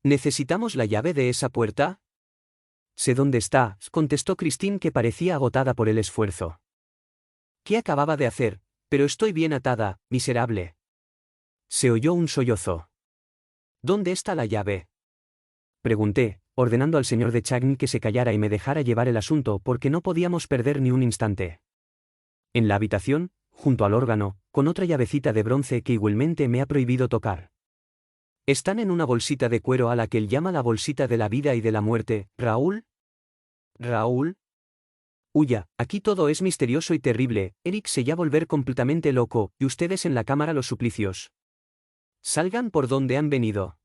¿Necesitamos la llave de esa puerta? Sé dónde está, contestó Christine, que parecía agotada por el esfuerzo. ¿Qué acababa de hacer? Pero estoy bien atada, miserable. Se oyó un sollozo. ¿Dónde está la llave?, pregunté, ordenando al señor de Chagny que se callara y me dejara llevar el asunto porque no podíamos perder ni un instante. En la habitación, junto al órgano, con otra llavecita de bronce que igualmente me ha prohibido tocar. Están en una bolsita de cuero a la que él llama la bolsita de la vida y de la muerte. ¿Raúl? ¿Raúl? Huya, aquí todo es misterioso y terrible. Eric se ya volver completamente loco, y ustedes en la cámara los suplicios. Salgan por donde han venido.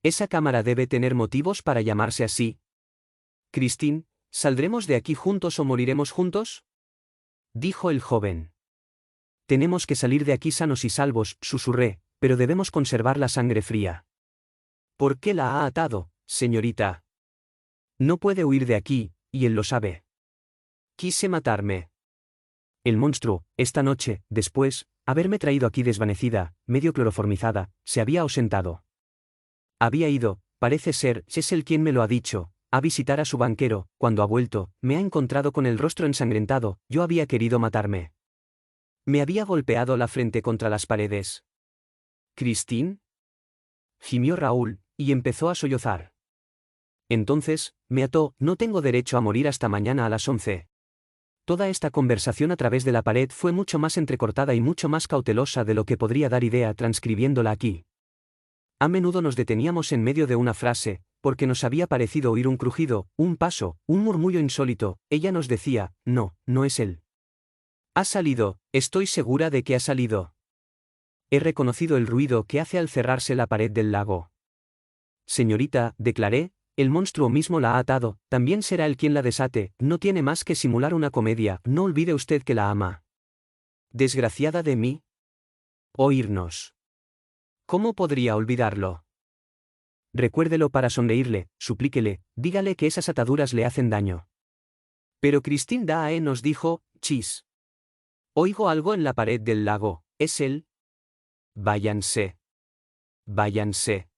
Esa cámara debe tener motivos para llamarse así. Christine, ¿saldremos de aquí juntos o moriremos juntos?, dijo el joven. Tenemos que salir de aquí sanos y salvos, susurré, pero debemos conservar la sangre fría. ¿Por qué la ha atado, señorita? No puede huir de aquí, y él lo sabe. Quise matarme. El monstruo, esta noche, después, haberme traído aquí desvanecida, medio cloroformizada, se había ausentado. Había ido, parece ser, es él quien me lo ha dicho, a visitar a su banquero. Cuando ha vuelto, me ha encontrado con el rostro ensangrentado. Yo había querido matarme. Me había golpeado la frente contra las paredes. ¿Christine?, gimió Raúl, y empezó a sollozar. Entonces, me ató. No tengo derecho a morir hasta mañana a las 11. Toda esta conversación a través de la pared fue mucho más entrecortada y mucho más cautelosa de lo que podría dar idea transcribiéndola aquí. A menudo nos deteníamos en medio de una frase, porque nos había parecido oír un crujido, un paso, un murmullo insólito. Ella nos decía: no, no es él. Ha salido, estoy segura de que ha salido. He reconocido el ruido que hace al cerrarse la pared del lago. Señorita, declaré, el monstruo mismo la ha atado, también será él quien la desate. No tiene más que simular una comedia. No olvide usted que la ama. Desgraciada de mí. Oírnos. ¿Cómo podría olvidarlo? Recuérdelo para sonreírle, suplíquele, dígale que esas ataduras le hacen daño. Pero Christine Daae nos dijo: chis. Oigo algo en la pared del lago. ¿Es él? Váyanse. Váyanse.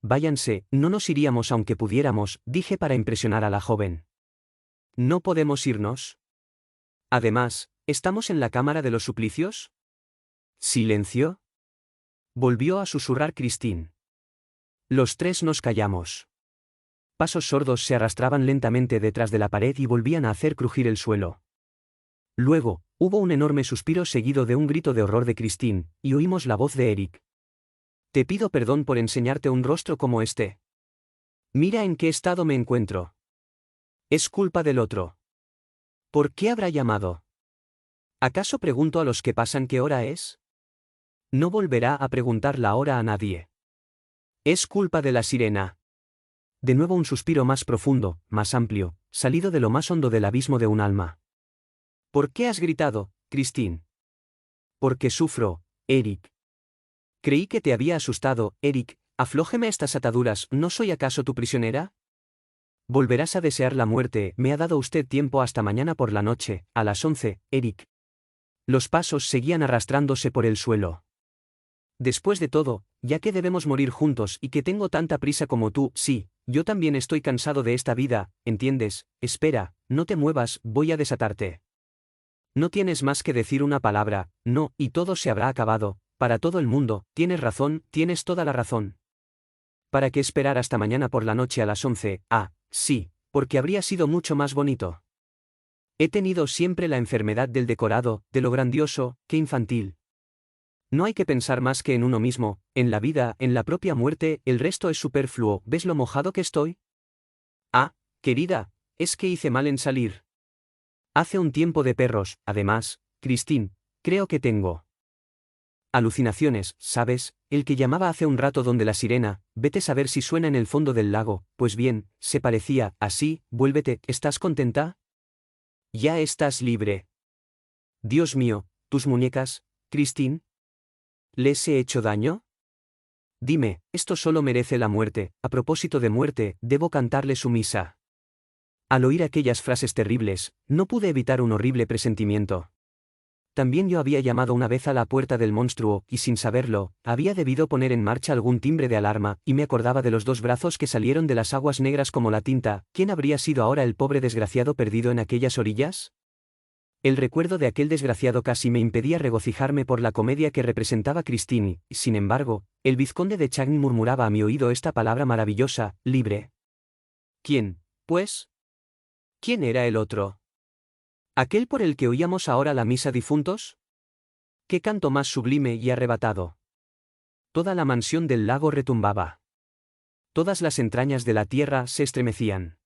Váyanse, no nos iríamos aunque pudiéramos, dije para impresionar a la joven. ¿No podemos irnos? Además, ¿estamos en la cámara de los suplicios? ¿Silencio?, volvió a susurrar Christine. Los tres nos callamos. Pasos sordos se arrastraban lentamente detrás de la pared y volvían a hacer crujir el suelo. Luego, hubo un enorme suspiro seguido de un grito de horror de Christine, y oímos la voz de Eric. Te pido perdón por enseñarte un rostro como este. Mira en qué estado me encuentro. Es culpa del otro. ¿Por qué habrá llamado? ¿Acaso pregunto a los que pasan qué hora es? No volverá a preguntar la hora a nadie. Es culpa de la sirena. De nuevo un suspiro más profundo, más amplio, salido de lo más hondo del abismo de un alma. ¿Por qué has gritado, Christine? Porque sufro, Eric. Creí que te había asustado, Eric. Aflójeme estas ataduras, ¿no soy acaso tu prisionera? Volverás a desear la muerte, me ha dado usted tiempo hasta mañana por la noche, a las 11, Eric. Los pasos seguían arrastrándose por el suelo. Después de todo, ya que debemos morir juntos y que tengo tanta prisa como tú, sí, yo también estoy cansado de esta vida, ¿entiendes? Espera, no te muevas, voy a desatarte. No tienes más que decir una palabra, no, y todo se habrá acabado, para todo el mundo, tienes razón, tienes toda la razón. ¿Para qué esperar hasta mañana por la noche a las 11? Ah, sí, porque habría sido mucho más bonito. He tenido siempre la enfermedad del decorado, de lo grandioso, que infantil. No hay que pensar más que en uno mismo, en la vida, en la propia muerte, el resto es superfluo, ¿ves lo mojado que estoy? Ah, querida, es que hice mal en salir. Hace un tiempo de perros, además, Christine, creo que tengo alucinaciones, ¿sabes? El que llamaba hace un rato donde la sirena, vete a saber si suena en el fondo del lago, pues bien, se parecía, así, vuélvete, ¿estás contenta? Ya estás libre. Dios mío, tus muñecas, Christine. ¿Les he hecho daño? Dime, esto solo merece la muerte, a propósito de muerte, debo cantarle su misa. Al oír aquellas frases terribles, no pude evitar un horrible presentimiento. También yo había llamado una vez a la puerta del monstruo, y sin saberlo, había debido poner en marcha algún timbre de alarma, y me acordaba de los dos brazos que salieron de las aguas negras como la tinta. ¿Quién habría sido ahora el pobre desgraciado perdido en aquellas orillas? El recuerdo de aquel desgraciado casi me impedía regocijarme por la comedia que representaba Christine, y, sin embargo, el vizconde de Chagny murmuraba a mi oído esta palabra maravillosa, libre. ¿Quién, pues? ¿Quién era el otro? ¿Aquel por el que oíamos ahora la misa difuntos? ¡Qué canto más sublime y arrebatado! Toda la mansión del lago retumbaba. Todas las entrañas de la tierra se estremecían.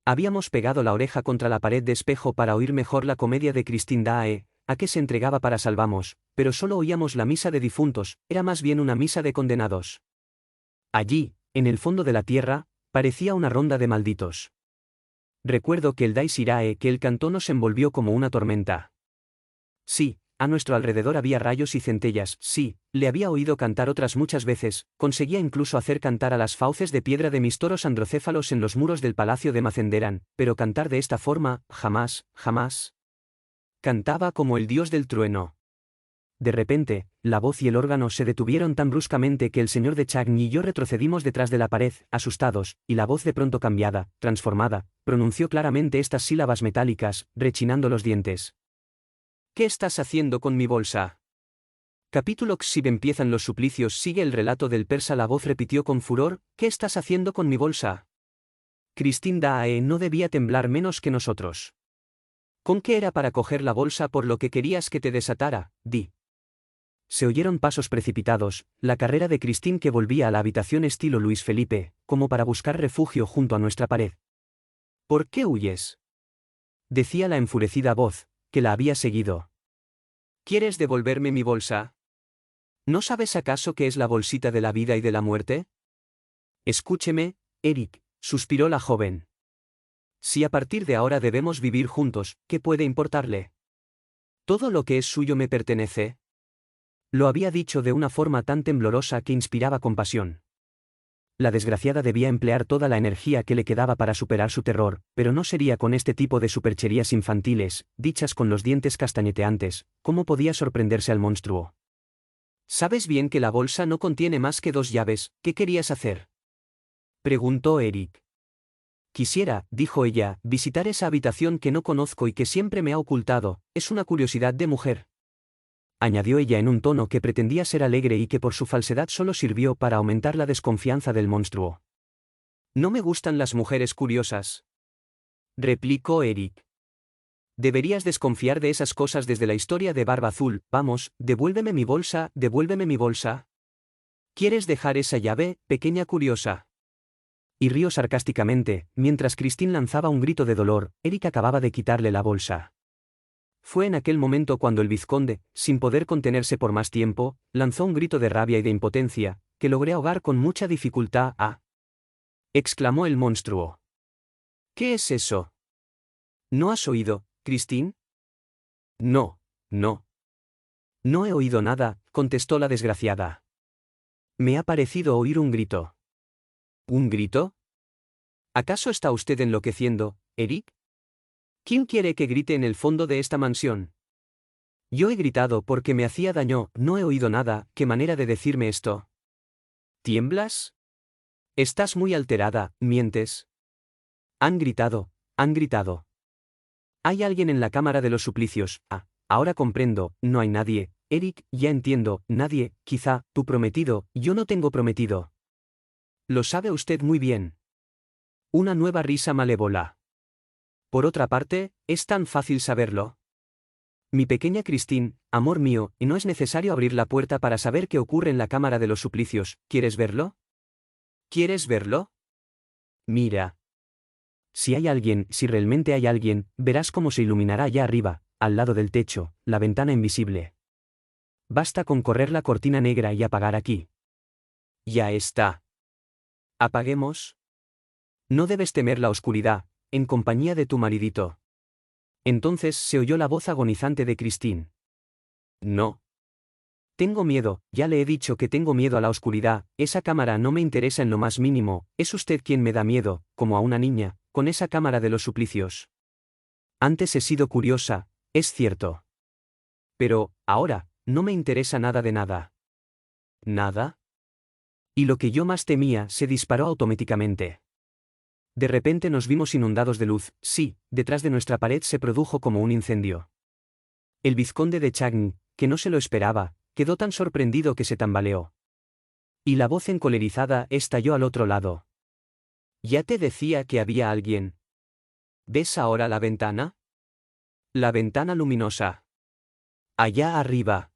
Habíamos pegado la oreja contra la pared de espejo para oír mejor la comedia de Christine Daae, a que se entregaba para salvamos, pero solo oíamos la misa de difuntos, era más bien una misa de condenados. Allí, en el fondo de la tierra, parecía una ronda de malditos. Recuerdo que el Dais Irae que él cantó nos envolvió como una tormenta. Sí, a nuestro alrededor había rayos y centellas, sí, le había oído cantar otras muchas veces, conseguía incluso hacer cantar a las fauces de piedra de mis toros androcéfalos en los muros del palacio de Macenderan, pero cantar de esta forma, jamás, jamás. Cantaba como el dios del trueno. De repente, la voz y el órgano se detuvieron tan bruscamente que el señor de Chagny y yo retrocedimos detrás de la pared, asustados, y la voz de pronto cambiada, transformada, pronunció claramente estas sílabas metálicas, rechinando los dientes. ¿Qué estás haciendo con mi bolsa? Capítulo XI. Empiezan los suplicios. Sigue el relato del persa. La voz repitió con furor, ¿qué estás haciendo con mi bolsa? Christine Daae no debía temblar menos que nosotros. ¿Con qué era para coger la bolsa por lo que querías que te desatara? Di. Se oyeron pasos precipitados, la carrera de Christine que volvía a la habitación estilo Luis Felipe, como para buscar refugio junto a nuestra pared. ¿Por qué huyes? Decía la enfurecida voz, que la había seguido. ¿Quieres devolverme mi bolsa? ¿No sabes acaso qué es la bolsita de la vida y de la muerte? Escúcheme, Eric, suspiró la joven. Si a partir de ahora debemos vivir juntos, ¿qué puede importarle? Todo lo que es suyo me pertenece. Lo había dicho de una forma tan temblorosa que inspiraba compasión. La desgraciada debía emplear toda la energía que le quedaba para superar su terror, pero no sería con este tipo de supercherías infantiles, dichas con los dientes castañeteantes, ¿cómo podía sorprenderse al monstruo? ¿Sabes bien que la bolsa no contiene más que 2 llaves? ¿Qué querías hacer? Preguntó Eric. Quisiera, dijo ella, visitar esa habitación que no conozco y que siempre me ha ocultado, es una curiosidad de mujer. Añadió ella en un tono que pretendía ser alegre y que por su falsedad solo sirvió para aumentar la desconfianza del monstruo. No me gustan las mujeres curiosas, replicó Eric. Deberías desconfiar de esas cosas desde la historia de Barba Azul. Vamos, devuélveme mi bolsa, devuélveme mi bolsa. ¿Quieres dejar esa llave, pequeña curiosa? Y rió sarcásticamente, mientras Christine lanzaba un grito de dolor. Eric acababa de quitarle la bolsa. Fue en aquel momento cuando el vizconde, sin poder contenerse por más tiempo, lanzó un grito de rabia y de impotencia, que logré ahogar con mucha dificultad. ¡Ah! Exclamó el monstruo. ¿Qué es eso? ¿No has oído, Christine? No, no. No he oído nada, contestó la desgraciada. Me ha parecido oír un grito. ¿Un grito? ¿Acaso está usted enloqueciendo, Eric? ¿Quién quiere que grite en el fondo de esta mansión? Yo he gritado porque me hacía daño, no he oído nada. ¿Qué manera de decirme esto? ¿Tiemblas? Estás muy alterada, mientes. Han gritado, han gritado. Hay alguien en la cámara de los suplicios. Ah, ahora comprendo, no hay nadie. Eric, ya entiendo, nadie, quizá, tu prometido. Yo no tengo prometido. Lo sabe usted muy bien. Una nueva risa malévola. Por otra parte, es tan fácil saberlo. Mi pequeña Christine, amor mío, y no es necesario abrir la puerta para saber qué ocurre en la cámara de los suplicios. ¿Quieres verlo? ¿Quieres verlo? Mira. Si hay alguien, si realmente hay alguien, verás cómo se iluminará allá arriba, al lado del techo, la ventana invisible. Basta con correr la cortina negra y apagar aquí. Ya está. ¿Apaguemos? No debes temer la oscuridad, en compañía de tu maridito. Entonces se oyó la voz agonizante de Christine. No. Tengo miedo, ya le he dicho que tengo miedo a la oscuridad, esa cámara no me interesa en lo más mínimo, es usted quien me da miedo, como a una niña, con esa cámara de los suplicios. Antes he sido curiosa, es cierto. Pero, ahora, no me interesa nada de nada. ¿Nada? Y lo que yo más temía se disparó automáticamente. De repente nos vimos inundados de luz, sí, detrás de nuestra pared se produjo como un incendio. El vizconde de Chagny, que no se lo esperaba, quedó tan sorprendido que se tambaleó. Y la voz encolerizada estalló al otro lado. Ya te decía que había alguien. ¿Ves ahora la ventana? La ventana luminosa. Allá arriba.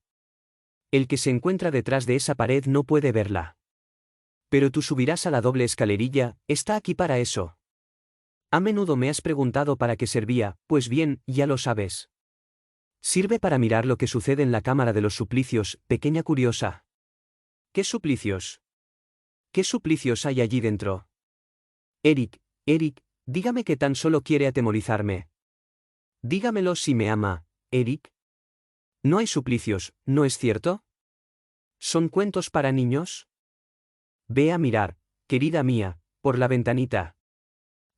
El que se encuentra detrás de esa pared no puede verla. Pero tú subirás a la doble escalerilla, está aquí para eso. A menudo me has preguntado para qué servía, pues bien, ya lo sabes. Sirve para mirar lo que sucede en la cámara de los suplicios, pequeña curiosa. ¿Qué suplicios? ¿Qué suplicios hay allí dentro? Eric, dígame que tan solo quiere atemorizarme. Dígamelo si me ama, Eric. No hay suplicios, ¿no es cierto? ¿Son cuentos para niños? Ve a mirar, querida mía, por la ventanita.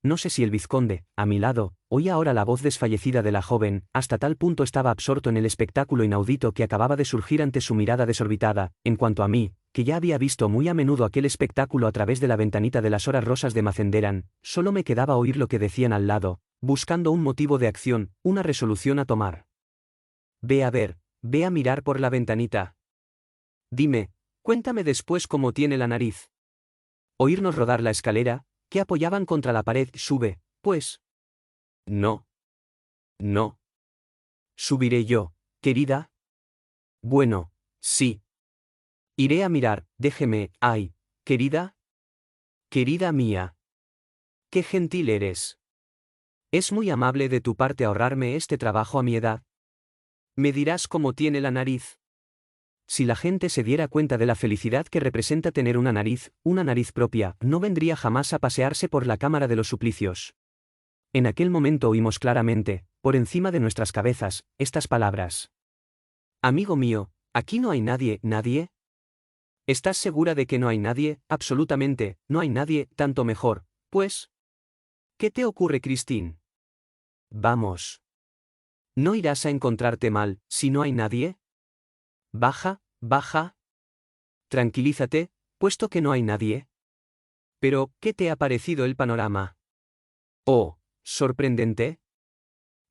No sé si el vizconde, a mi lado, oía ahora la voz desfallecida de la joven, hasta tal punto estaba absorto en el espectáculo inaudito que acababa de surgir ante su mirada desorbitada. En cuanto a mí, que ya había visto muy a menudo aquel espectáculo a través de la ventanita de las horas rosas de Macenderan, solo me quedaba oír lo que decían al lado, buscando un motivo de acción, una resolución a tomar. Ve a ver, ve a mirar por la ventanita. Dime, cuéntame después cómo tiene la nariz. Oírnos rodar la escalera, que apoyaban contra la pared, sube, pues. No. No. ¿Subiré yo, querida? Bueno, sí. Iré a mirar, déjeme, ay, querida. Querida mía. Qué gentil eres. Es muy amable de tu parte ahorrarme este trabajo a mi edad. Me dirás cómo tiene la nariz. Si la gente se diera cuenta de la felicidad que representa tener una nariz propia, no vendría jamás a pasearse por la cámara de los suplicios. En aquel momento oímos claramente, por encima de nuestras cabezas, estas palabras. Amigo mío, ¿aquí no hay nadie, nadie? ¿Estás segura de que no hay nadie? Absolutamente, no hay nadie, tanto mejor, pues. ¿Qué te ocurre, Christine? Vamos. ¿No irás a encontrarte mal, si no hay nadie? Baja, baja. Tranquilízate, puesto que no hay nadie. Pero, ¿qué te ha parecido el panorama? Oh, sorprendente.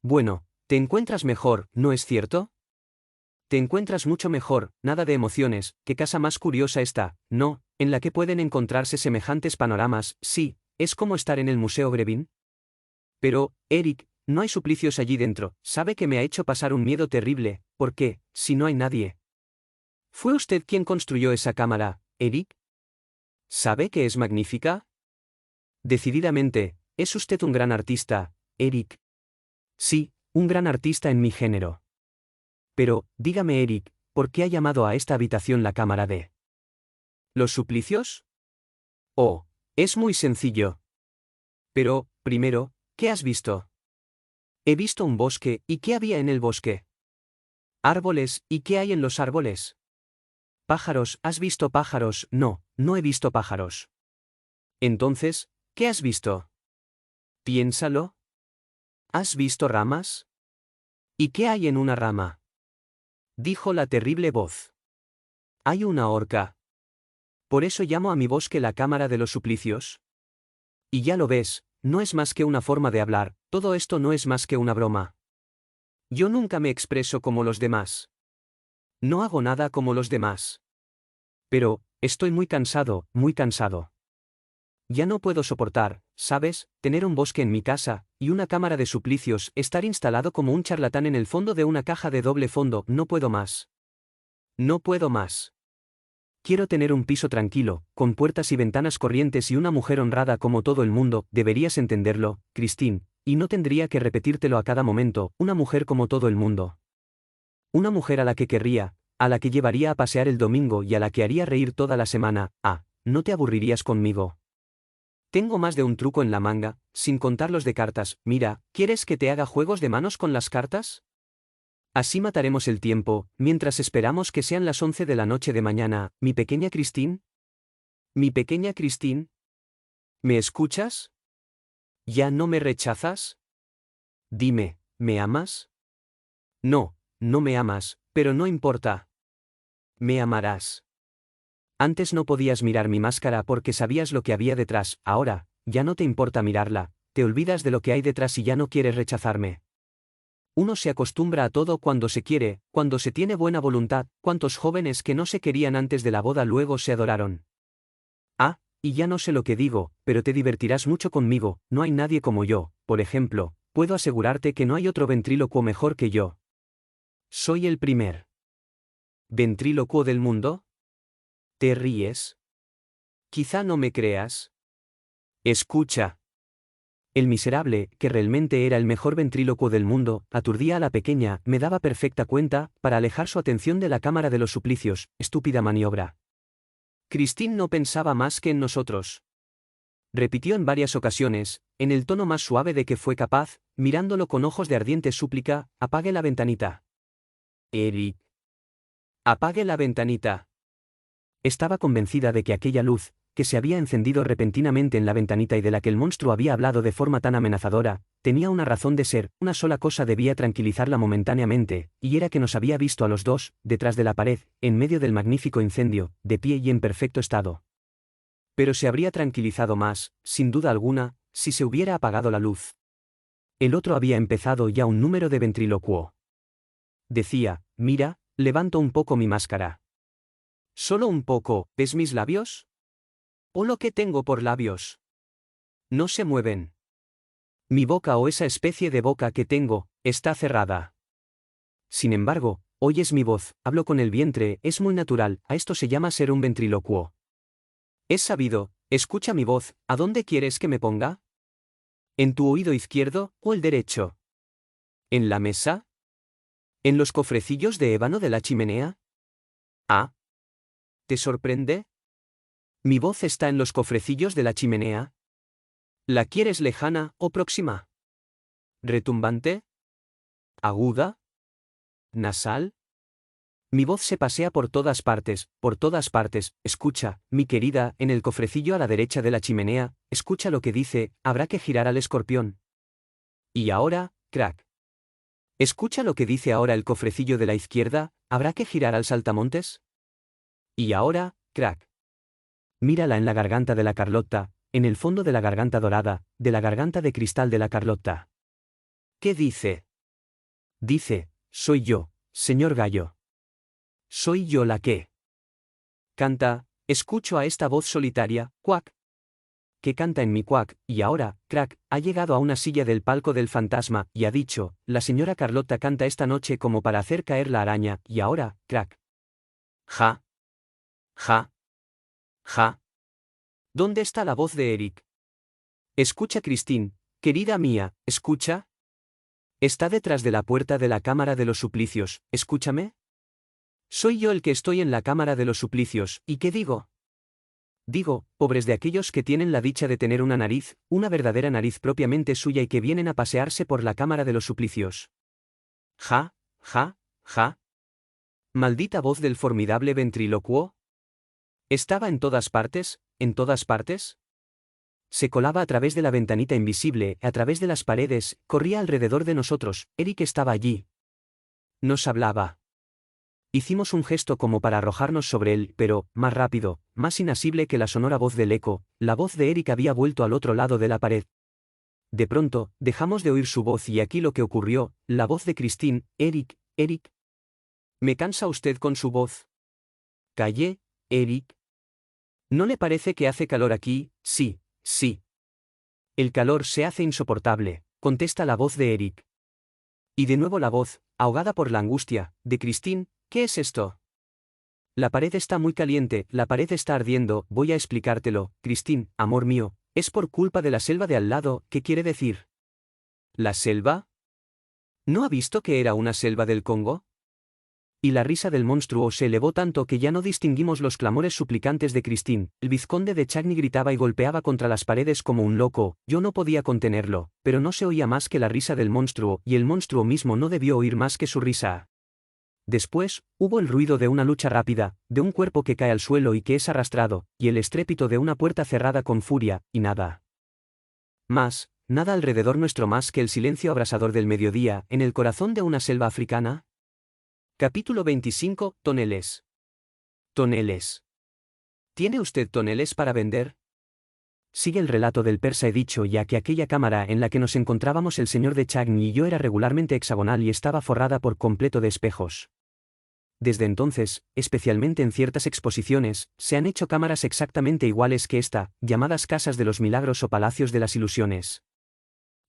Bueno, te encuentras mejor, ¿no es cierto? Te encuentras mucho mejor, nada de emociones, qué casa más curiosa está, ¿no? En la que pueden encontrarse semejantes panoramas, sí, es como estar en el Museo Grevin. Pero, Eric, no hay suplicios allí dentro, sabe que me ha hecho pasar un miedo terrible, ¿por qué, si no hay nadie? ¿Fue usted quien construyó esa cámara, Eric? ¿Sabe que es magnífica? Decididamente, es usted un gran artista, Eric. Sí, un gran artista en mi género. Pero, dígame Eric, ¿por qué ha llamado a esta habitación la cámara de los suplicios? Oh, es muy sencillo. Pero, primero, ¿qué has visto? He visto un bosque, ¿y qué había en el bosque? Árboles, ¿y qué hay en los árboles? Pájaros, ¿has visto pájaros? No, no he visto pájaros. Entonces, ¿qué has visto? Piénsalo. ¿Has visto ramas? ¿Y qué hay en una rama? Dijo la terrible voz. Hay una horca. Por eso llamo a mi bosque la cámara de los suplicios. Y ya lo ves, no es más que una forma de hablar, todo esto no es más que una broma. Yo nunca me expreso como los demás. No hago nada como los demás. Pero, estoy muy cansado, muy cansado. Ya no puedo soportar, ¿sabes?, tener un bosque en mi casa, y una cámara de suplicios, estar instalado como un charlatán en el fondo de una caja de doble fondo, no puedo más. No puedo más. Quiero tener un piso tranquilo, con puertas y ventanas corrientes y una mujer honrada como todo el mundo, deberías entenderlo, Christine, y no tendría que repetírtelo a cada momento, una mujer como todo el mundo. Una mujer a la que querría, a la que llevaría a pasear el domingo y a la que haría reír toda la semana. ¿No te aburrirías conmigo? Tengo más de un truco en la manga, sin contar los de cartas. Mira, ¿quieres que te haga juegos de manos con las cartas? Así mataremos el tiempo, mientras esperamos que sean las 11 de la noche de mañana, mi pequeña Christine. Mi pequeña Christine. ¿Me escuchas? ¿Ya no me rechazas? Dime, ¿me amas? No, no me amas, pero no importa. Me amarás. Antes no podías mirar mi máscara porque sabías lo que había detrás, ahora, ya no te importa mirarla, te olvidas de lo que hay detrás y ya no quieres rechazarme. Uno se acostumbra a todo cuando se quiere, cuando se tiene buena voluntad. ¿Cuántos jóvenes que no se querían antes de la boda luego se adoraron? Y ya no sé lo que digo, pero te divertirás mucho conmigo, no hay nadie como yo, por ejemplo, puedo asegurarte que no hay otro ventrílocuo mejor que yo. Soy el primer ventrílocuo del mundo. ¿Te ríes? Quizá no me creas. Escucha. El miserable, que realmente era el mejor ventrílocuo del mundo, aturdía a la pequeña, me daba perfecta cuenta, para alejar su atención de la cámara de los suplicios, estúpida maniobra. Christine no pensaba más que en nosotros. Repitió en varias ocasiones, en el tono más suave de que fue capaz, mirándolo con ojos de ardiente súplica, apague la ventanita. Eric. Apague la ventanita. Estaba convencida de que aquella luz, que se había encendido repentinamente en la ventanita y de la que el monstruo había hablado de forma tan amenazadora, tenía una razón de ser, una sola cosa debía tranquilizarla momentáneamente, y era que nos había visto a los dos, detrás de la pared, en medio del magnífico incendio, de pie y en perfecto estado. Pero se habría tranquilizado más, sin duda alguna, si se hubiera apagado la luz. El otro había empezado ya un número de ventrílocuo. Decía, mira, levanto un poco mi máscara. Solo un poco, ¿ves mis labios? ¿O lo que tengo por labios? No se mueven. Mi boca o esa especie de boca que tengo, está cerrada. Sin embargo, oyes mi voz, hablo con el vientre, es muy natural, a esto se llama ser un ventrílocuo. Es sabido, escucha mi voz, ¿a dónde quieres que me ponga? ¿En tu oído izquierdo, o el derecho? ¿En la mesa? ¿En los cofrecillos de ébano de la chimenea? ¿Te sorprende? Mi voz está en los cofrecillos de la chimenea. ¿La quieres lejana o próxima? ¿Retumbante? ¿Aguda? ¿Nasal? Mi voz se pasea por todas partes, escucha, mi querida, en el cofrecillo a la derecha de la chimenea, escucha lo que dice, habrá que girar al escorpión. Y ahora, crack. Escucha lo que dice ahora el cofrecillo de la izquierda, habrá que girar al saltamontes. Y ahora, crack. Mírala en la garganta de la Carlotta, en el fondo de la garganta dorada, de la garganta de cristal de la Carlotta. ¿Qué dice? Dice, soy yo, señor Gallo. Soy yo la que canta, escucho a esta voz solitaria, cuac, que canta en mi cuac, y ahora, crack, ha llegado a una silla del palco del fantasma, y ha dicho, la señora Carlotta canta esta noche como para hacer caer la araña, y ahora, crack. Ja. Ja. Ja. ¿Dónde está la voz de Eric? Escucha, Christine, querida mía, escucha. Está detrás de la puerta de la Cámara de los Suplicios, escúchame. Soy yo el que estoy en la Cámara de los Suplicios, ¿y qué digo? Digo, pobres de aquellos que tienen la dicha de tener una nariz, una verdadera nariz propiamente suya y que vienen a pasearse por la Cámara de los Suplicios. Ja, ja, ja. Maldita voz del formidable ventrílocuo. ¿Estaba en todas partes, en todas partes? Se colaba a través de la ventanita invisible, a través de las paredes, corría alrededor de nosotros, Eric estaba allí. Nos hablaba. Hicimos un gesto como para arrojarnos sobre él, pero, más rápido, más inasible que la sonora voz del eco, la voz de Eric había vuelto al otro lado de la pared. De pronto, dejamos de oír su voz y aquí lo que ocurrió, la voz de Christine, Eric, Eric. ¿Me cansa usted con su voz? Callé, Eric. ¿No le parece que hace calor aquí? Sí, sí. El calor se hace insoportable, contesta la voz de Eric. Y de nuevo la voz, ahogada por la angustia, de Christine. ¿Qué es esto? La pared está muy caliente, la pared está ardiendo, voy a explicártelo, Christine, amor mío, es por culpa de la selva de al lado, ¿qué quiere decir? ¿La selva? ¿No ha visto que era una selva del Congo? Y la risa del monstruo se elevó tanto que ya no distinguimos los clamores suplicantes de Christine, el vizconde de Chagny gritaba y golpeaba contra las paredes como un loco, yo no podía contenerlo, pero no se oía más que la risa del monstruo y el monstruo mismo no debió oír más que su risa. Después, hubo el ruido de una lucha rápida, de un cuerpo que cae al suelo y que es arrastrado, y el estrépito de una puerta cerrada con furia, y nada. Más, nada alrededor nuestro más que el silencio abrasador del mediodía, en el corazón de una selva africana. Capítulo 25, toneles. Toneles. ¿Tiene usted toneles para vender? Sigue el relato del persa he dicho ya que aquella cámara en la que nos encontrábamos el señor de Chagny y yo era regularmente hexagonal y estaba forrada por completo de espejos. Desde entonces, especialmente en ciertas exposiciones, se han hecho cámaras exactamente iguales que esta, llamadas casas de los milagros o palacios de las ilusiones.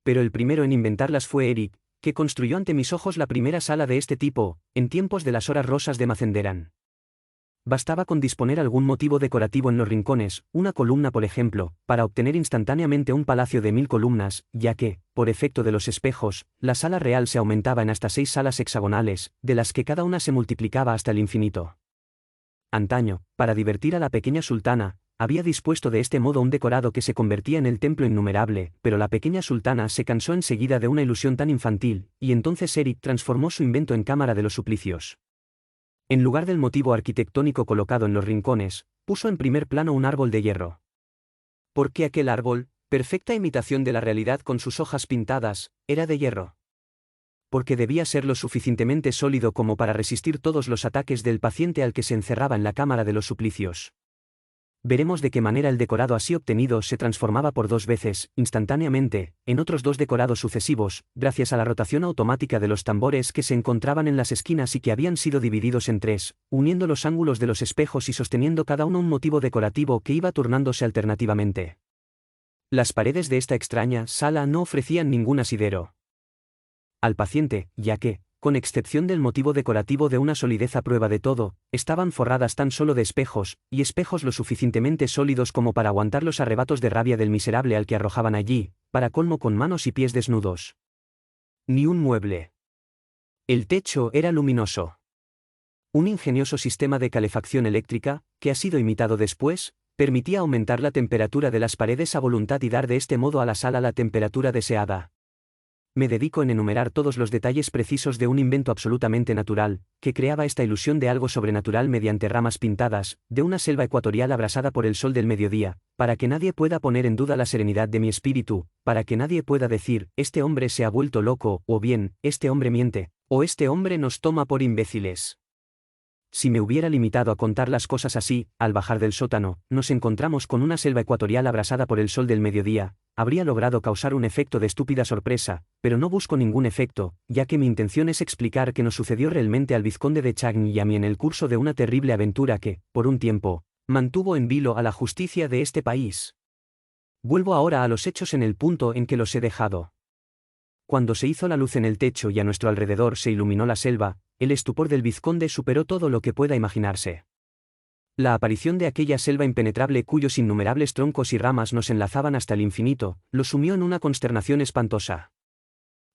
Pero el primero en inventarlas fue Eric, que construyó ante mis ojos la primera sala de este tipo, en tiempos de las horas rosas de Mazenderan. Bastaba con disponer algún motivo decorativo en los rincones, una columna por ejemplo, para obtener instantáneamente un palacio de 1000 columnas, ya que, por efecto de los espejos, la sala real se aumentaba en hasta 6 salas hexagonales, de las que cada una se multiplicaba hasta el infinito. Antaño, para divertir a la pequeña sultana, había dispuesto de este modo un decorado que se convertía en el templo innumerable, pero la pequeña sultana se cansó enseguida de una ilusión tan infantil, y entonces Eric transformó su invento en cámara de los suplicios. En lugar del motivo arquitectónico colocado en los rincones, puso en primer plano un árbol de hierro. ¿Por qué aquel árbol, perfecta imitación de la realidad con sus hojas pintadas, era de hierro? Porque debía ser lo suficientemente sólido como para resistir todos los ataques del paciente al que se encerraba en la cámara de los suplicios. Veremos de qué manera el decorado así obtenido se transformaba por 2 veces, instantáneamente, en otros 2 decorados sucesivos, gracias a la rotación automática de los tambores que se encontraban en las esquinas y que habían sido divididos en 3, uniendo los ángulos de los espejos y sosteniendo cada uno un motivo decorativo que iba turnándose alternativamente. Las paredes de esta extraña sala no ofrecían ningún asidero al paciente, ya que, con excepción del motivo decorativo de una solidez a prueba de todo, estaban forradas tan solo de espejos, y espejos lo suficientemente sólidos como para aguantar los arrebatos de rabia del miserable al que arrojaban allí, para colmo con manos y pies desnudos. Ni un mueble. El techo era luminoso. Un ingenioso sistema de calefacción eléctrica, que ha sido imitado después, permitía aumentar la temperatura de las paredes a voluntad y dar de este modo a la sala la temperatura deseada. Me dedico en enumerar todos los detalles precisos de un invento absolutamente natural, que creaba esta ilusión de algo sobrenatural mediante ramas pintadas, de una selva ecuatorial abrasada por el sol del mediodía, para que nadie pueda poner en duda la serenidad de mi espíritu, para que nadie pueda decir, este hombre se ha vuelto loco, o bien, este hombre miente, o este hombre nos toma por imbéciles. Si me hubiera limitado a contar las cosas así, al bajar del sótano, nos encontramos con una selva ecuatorial abrasada por el sol del mediodía, habría logrado causar un efecto de estúpida sorpresa, pero no busco ningún efecto, ya que mi intención es explicar qué nos sucedió realmente al vizconde de Chagny y a mí en el curso de una terrible aventura que, por un tiempo, mantuvo en vilo a la justicia de este país. Vuelvo ahora a los hechos en el punto en que los he dejado. Cuando se hizo la luz en el techo y a nuestro alrededor se iluminó la selva, el estupor del vizconde superó todo lo que pueda imaginarse. La aparición de aquella selva impenetrable cuyos innumerables troncos y ramas nos enlazaban hasta el infinito, lo sumió en una consternación espantosa.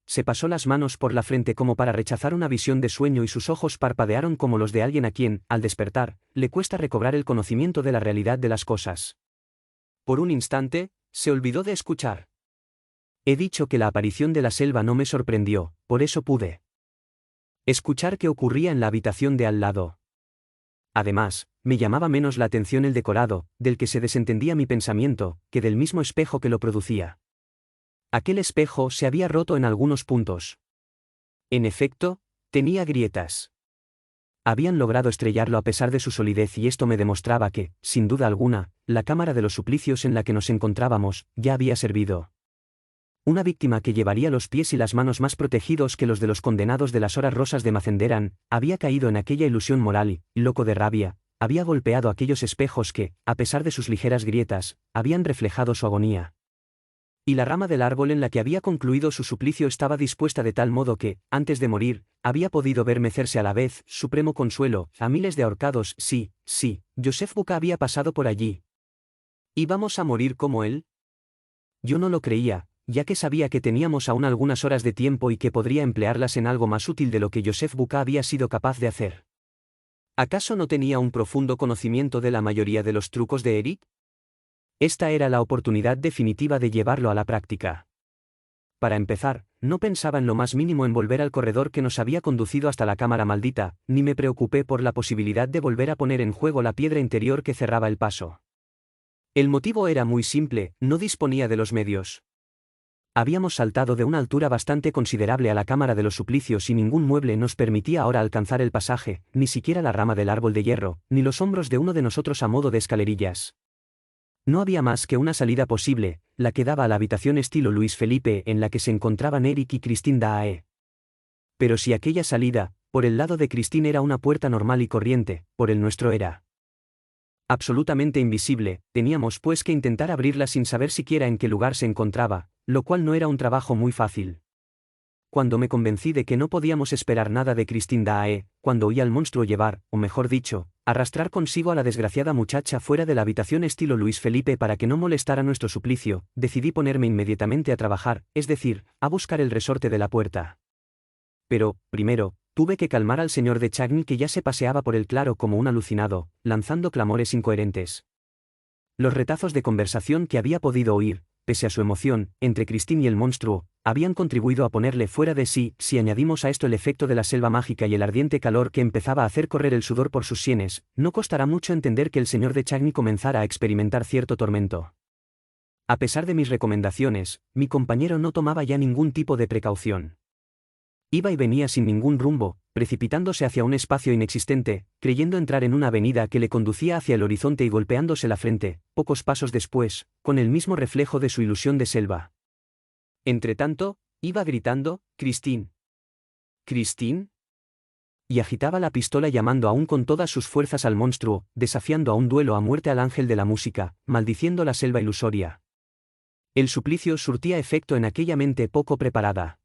Se pasó las manos por la frente como para rechazar una visión de sueño y sus ojos parpadearon como los de alguien a quien, al despertar, le cuesta recobrar el conocimiento de la realidad de las cosas. Por un instante, se olvidó de escuchar. He dicho que la aparición de la selva no me sorprendió, por eso pude escuchar qué ocurría en la habitación de al lado. Además, me llamaba menos la atención el decorado, del que se desentendía mi pensamiento, que del mismo espejo que lo producía. Aquel espejo se había roto en algunos puntos. En efecto, tenía grietas. Habían logrado estrellarlo a pesar de su solidez y esto me demostraba que, sin duda alguna, la cámara de los suplicios en la que nos encontrábamos, ya había servido. Una víctima que llevaría los pies y las manos más protegidos que los de los condenados de las horas rosas de Macenderán, había caído en aquella ilusión moral y, loco de rabia, había golpeado aquellos espejos que, a pesar de sus ligeras grietas, habían reflejado su agonía. Y la rama del árbol en la que había concluido su suplicio estaba dispuesta de tal modo que, antes de morir, había podido ver mecerse a la vez, supremo consuelo, a miles de ahorcados. Sí, Joseph Buca había pasado por allí. ¿Íbamos a morir como él? Yo no lo creía, ya que sabía que teníamos aún algunas horas de tiempo y que podría emplearlas en algo más útil de lo que Joseph Buca había sido capaz de hacer. ¿Acaso no tenía un profundo conocimiento de la mayoría de los trucos de Eric? Esta era la oportunidad definitiva de llevarlo a la práctica. Para empezar, no pensaba en lo más mínimo en volver al corredor que nos había conducido hasta la cámara maldita, ni me preocupé por la posibilidad de volver a poner en juego la piedra interior que cerraba el paso. El motivo era muy simple, no disponía de los medios. Habíamos saltado de una altura bastante considerable a la cámara de los suplicios y ningún mueble nos permitía ahora alcanzar el pasaje, ni siquiera la rama del árbol de hierro, ni los hombros de uno de nosotros a modo de escalerillas. No había más que una salida posible, la que daba a la habitación estilo Luis Felipe en la que se encontraban Eric y Christine Daae. Pero si aquella salida, por el lado de Christine era una puerta normal y corriente, por el nuestro era absolutamente invisible, teníamos pues que intentar abrirla sin saber siquiera en qué lugar se encontraba, lo cual no era un trabajo muy fácil. Cuando me convencí de que no podíamos esperar nada de Christine Daae, cuando oí al monstruo llevar, o mejor dicho, arrastrar consigo a la desgraciada muchacha fuera de la habitación estilo Luis Felipe para que no molestara nuestro suplicio, decidí ponerme inmediatamente a trabajar, es decir, a buscar el resorte de la puerta. Pero, primero, tuve que calmar al señor de Chagny que ya se paseaba por el claro como un alucinado, lanzando clamores incoherentes. Los retazos de conversación que había podido oír, pese a su emoción, entre Christine y el monstruo, habían contribuido a ponerle fuera de sí. Si añadimos a esto el efecto de la selva mágica y el ardiente calor que empezaba a hacer correr el sudor por sus sienes, no costará mucho entender que el señor de Chagny comenzara a experimentar cierto tormento. A pesar de mis recomendaciones, mi compañero no tomaba ya ningún tipo de precaución. Iba y venía sin ningún rumbo, precipitándose hacia un espacio inexistente, creyendo entrar en una avenida que le conducía hacia el horizonte y golpeándose la frente, pocos pasos después, con el mismo reflejo de su ilusión de selva. Entretanto, iba gritando, «¡Christine! ¿Christine?», y agitaba la pistola llamando aún con todas sus fuerzas al monstruo, desafiando a un duelo a muerte al ángel de la música, maldiciendo la selva ilusoria. El suplicio surtía efecto en aquella mente poco preparada.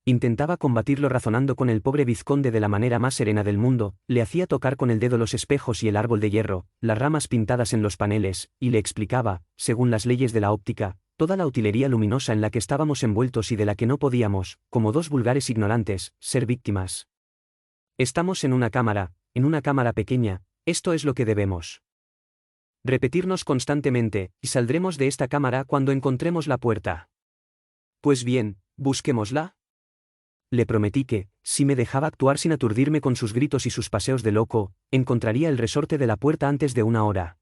Intentaba combatirlo razonando con el pobre vizconde de la manera más serena del mundo, le hacía tocar con el dedo los espejos y el árbol de hierro, las ramas pintadas en los paneles, y le explicaba, según las leyes de la óptica, toda la utilería luminosa en la que estábamos envueltos y de la que no podíamos, como dos vulgares ignorantes, ser víctimas. Estamos en una cámara pequeña, esto es lo que debemos repetirnos constantemente, y saldremos de esta cámara cuando encontremos la puerta. Pues bien, busquémosla. Le prometí que, si me dejaba actuar sin aturdirme con sus gritos y sus paseos de loco, encontraría el resorte de la puerta antes de una hora.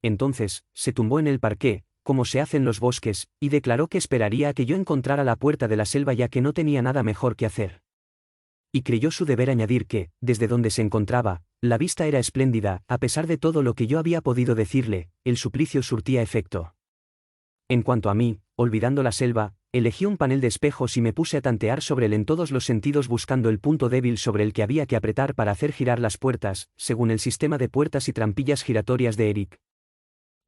Entonces, se tumbó en el parqué, como se hace en los bosques, y declaró que esperaría a que yo encontrara la puerta de la selva ya que no tenía nada mejor que hacer. Y creyó su deber añadir que, desde donde se encontraba, la vista era espléndida. A pesar de todo lo que yo había podido decirle, el suplicio surtía efecto. En cuanto a mí, olvidando la selva, elegí un panel de espejos y me puse a tantear sobre él en todos los sentidos buscando el punto débil sobre el que había que apretar para hacer girar las puertas, según el sistema de puertas y trampillas giratorias de Eric.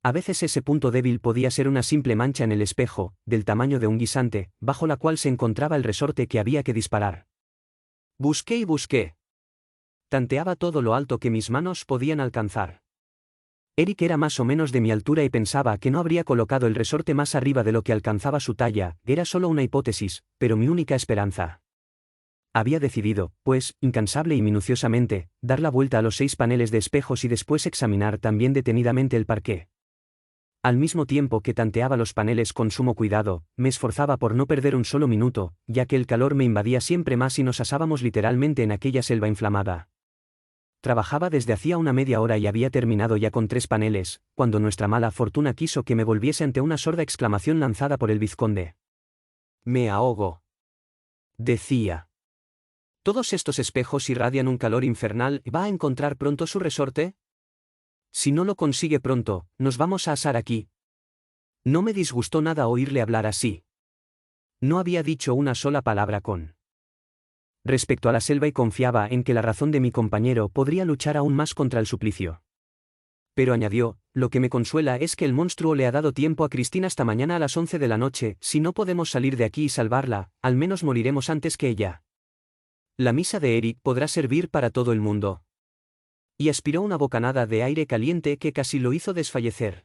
A veces ese punto débil podía ser una simple mancha en el espejo, del tamaño de un guisante, bajo la cual se encontraba el resorte que había que disparar. Busqué y busqué. Tanteaba todo lo alto que mis manos podían alcanzar. Eric era más o menos de mi altura y pensaba que no habría colocado el resorte más arriba de lo que alcanzaba su talla, era solo una hipótesis, pero mi única esperanza. Había decidido, pues, incansable y minuciosamente, dar la vuelta a los 6 paneles de espejos y después examinar también detenidamente el parqué. Al mismo tiempo que tanteaba los paneles con sumo cuidado, me esforzaba por no perder un solo minuto, ya que el calor me invadía siempre más y nos asábamos literalmente en aquella selva inflamada. Trabajaba desde hacía una media hora y había terminado ya con 3 paneles, cuando nuestra mala fortuna quiso que me volviese ante una sorda exclamación lanzada por el vizconde. «Me ahogo», decía. «Todos estos espejos irradian un calor infernal. ¿Va a encontrar pronto su resorte? Si no lo consigue pronto, nos vamos a asar aquí». No me disgustó nada oírle hablar así. No había dicho una sola palabra con respecto a la selva y confiaba en que la razón de mi compañero podría luchar aún más contra el suplicio. Pero añadió, lo que me consuela es que el monstruo le ha dado tiempo a Cristina hasta mañana a las 11 de la noche. Si no podemos salir de aquí y salvarla, al menos moriremos antes que ella. La misa de Eric podrá servir para todo el mundo. Y aspiró una bocanada de aire caliente que casi lo hizo desfallecer.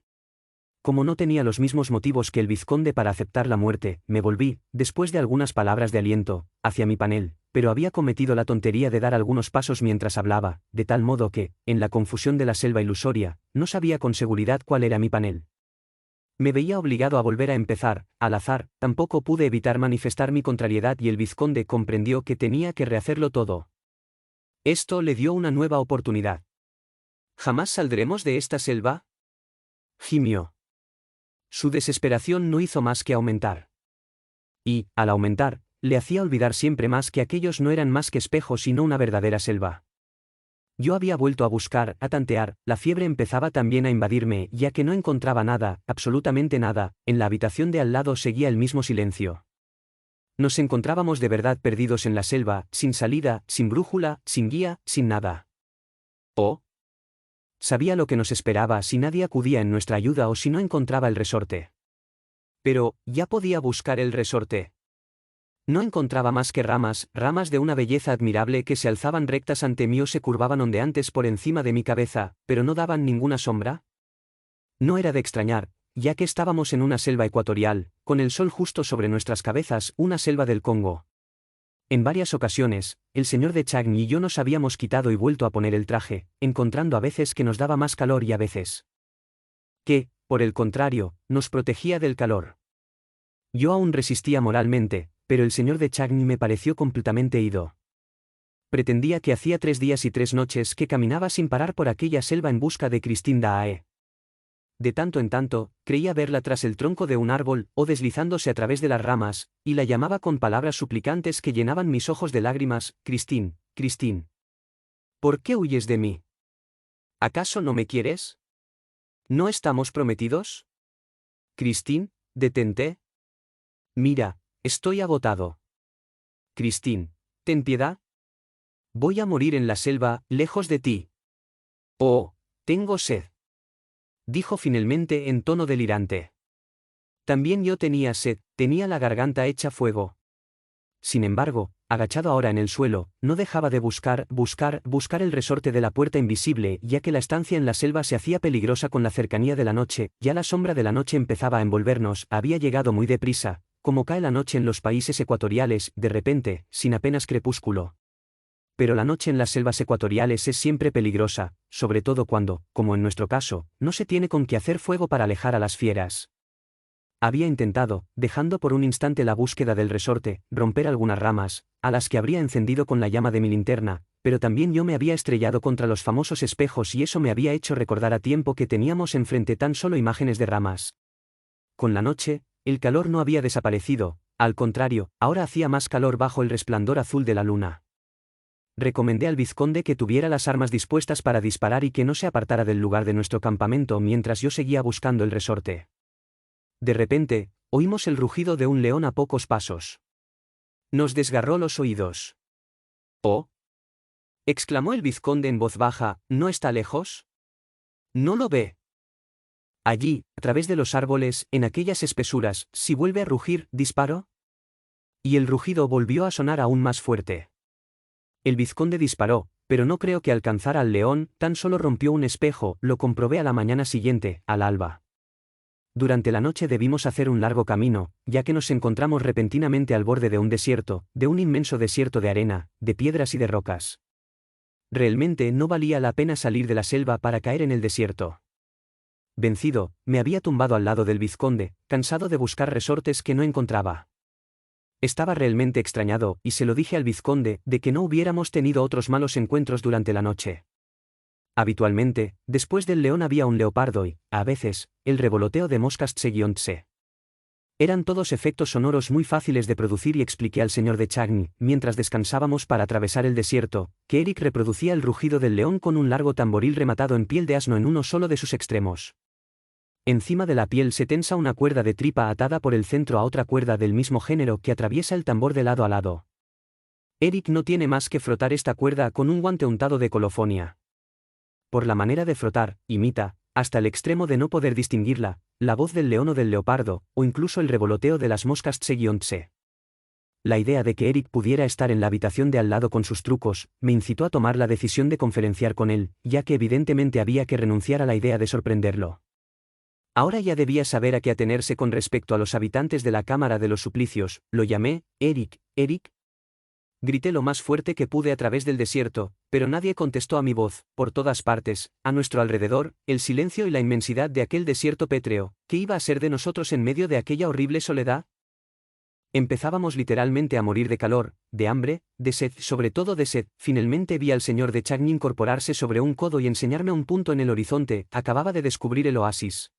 Como no tenía los mismos motivos que el vizconde para aceptar la muerte, me volví, después de algunas palabras de aliento, hacia mi panel, pero había cometido la tontería de dar algunos pasos mientras hablaba, de tal modo que, en la confusión de la selva ilusoria, no sabía con seguridad cuál era mi panel. Me veía obligado a volver a empezar, al azar, tampoco pude evitar manifestar mi contrariedad y el vizconde comprendió que tenía que rehacerlo todo. Esto le dio una nueva oportunidad. ¿Jamás saldremos de esta selva?, gimió. Su desesperación no hizo más que aumentar. Y, al aumentar, le hacía olvidar siempre más que aquellos no eran más que espejos y no una verdadera selva. Yo había vuelto a buscar, a tantear, la fiebre empezaba también a invadirme, ya que no encontraba nada, absolutamente nada, en la habitación de al lado seguía el mismo silencio. Nos encontrábamos de verdad perdidos en la selva, sin salida, sin brújula, sin guía, sin nada. Oh. Sabía lo que nos esperaba si nadie acudía en nuestra ayuda o si no encontraba el resorte. Pero, ya podía buscar el resorte. No encontraba más que ramas de una belleza admirable que se alzaban rectas ante mí o se curvaban ondeantes por encima de mi cabeza, pero no daban ninguna sombra. No era de extrañar, ya que estábamos en una selva ecuatorial, con el sol justo sobre nuestras cabezas, una selva del Congo. En varias ocasiones, el señor de Chagny y yo nos habíamos quitado y vuelto a poner el traje, encontrando a veces que nos daba más calor y a veces que, por el contrario, nos protegía del calor. Yo aún resistía moralmente, pero el señor de Chagny me pareció completamente ido. Pretendía que hacía 3 días y 3 noches que caminaba sin parar por aquella selva en busca de Christine Daae. De tanto en tanto, creía verla tras el tronco de un árbol, o deslizándose a través de las ramas, y la llamaba con palabras suplicantes que llenaban mis ojos de lágrimas: Christine, Christine. ¿Por qué huyes de mí? ¿Acaso no me quieres? ¿No estamos prometidos? Christine, detente. Mira, estoy agotado. Christine, ten piedad. Voy a morir en la selva, lejos de ti. Oh, tengo sed, dijo finalmente en tono delirante. También yo tenía sed, tenía la garganta hecha fuego. Sin embargo, agachado ahora en el suelo, no dejaba de buscar el resorte de la puerta invisible, ya que la estancia en la selva se hacía peligrosa con la cercanía de la noche, ya la sombra de la noche empezaba a envolvernos, había llegado muy deprisa, como cae la noche en los países ecuatoriales, de repente, sin apenas crepúsculo. Pero la noche en las selvas ecuatoriales es siempre peligrosa, sobre todo cuando, como en nuestro caso, no se tiene con qué hacer fuego para alejar a las fieras. Había intentado, dejando por un instante la búsqueda del resorte, romper algunas ramas, a las que habría encendido con la llama de mi linterna, pero también yo me había estrellado contra los famosos espejos y eso me había hecho recordar a tiempo que teníamos enfrente tan solo imágenes de ramas. Con la noche, el calor no había desaparecido, al contrario, ahora hacía más calor bajo el resplandor azul de la luna. Recomendé al vizconde que tuviera las armas dispuestas para disparar y que no se apartara del lugar de nuestro campamento mientras yo seguía buscando el resorte. De repente, oímos el rugido de un león a pocos pasos. Nos desgarró los oídos. «Oh», exclamó el vizconde en voz baja, ¿no está lejos? ¿No lo ve? Allí, a través de los árboles, en aquellas espesuras, si vuelve a rugir, ¿disparo? Y el rugido volvió a sonar aún más fuerte. El vizconde disparó, Pero no creo que alcanzara al león, tan solo rompió un espejo, lo comprobé a la mañana siguiente, al alba. Durante la noche debimos hacer un largo camino, ya que nos encontramos repentinamente al borde de un desierto, de un inmenso desierto de arena, de piedras y de rocas. Realmente no valía la pena salir de la selva para caer en el desierto. Vencido, me había tumbado al lado del vizconde, cansado de buscar resortes que no encontraba. Estaba realmente extrañado, y se lo dije al vizconde, de que no hubiéramos tenido otros malos encuentros durante la noche. Habitualmente, después del león había un leopardo y, a veces, el revoloteo de moscas tse. Eran todos efectos sonoros muy fáciles de producir y expliqué al señor de Chagny, mientras descansábamos para atravesar el desierto, que Eric reproducía el rugido del león con un largo tamboril rematado en piel de asno en uno solo de sus extremos. Encima de la piel se tensa una cuerda de tripa atada por el centro a otra cuerda del mismo género que atraviesa el tambor de lado a lado. Eric no tiene más que frotar esta cuerda con un guante untado de colofonia. Por la manera de frotar, imita, hasta el extremo de no poder distinguirla, la voz del león o del leopardo, o incluso el revoloteo de las moscas tse. La idea de que Eric pudiera estar en la habitación de al lado con sus trucos, me incitó a tomar la decisión de conferenciar con él, ya que evidentemente había que renunciar a la idea de sorprenderlo. Ahora ya debía saber a qué atenerse con respecto a los habitantes de la Cámara de los Suplicios. Lo llamé, Eric, Eric. Grité lo más fuerte que pude a través del desierto, pero nadie contestó a mi voz. Por todas partes, a nuestro alrededor, el silencio y la inmensidad de aquel desierto pétreo. ¿Qué iba a ser de nosotros en medio de aquella horrible soledad? Empezábamos literalmente a morir de calor, de hambre, de sed, sobre todo de sed. Finalmente vi al señor de Chagny incorporarse sobre un codo y enseñarme un punto en el horizonte. Acababa de descubrir el oasis.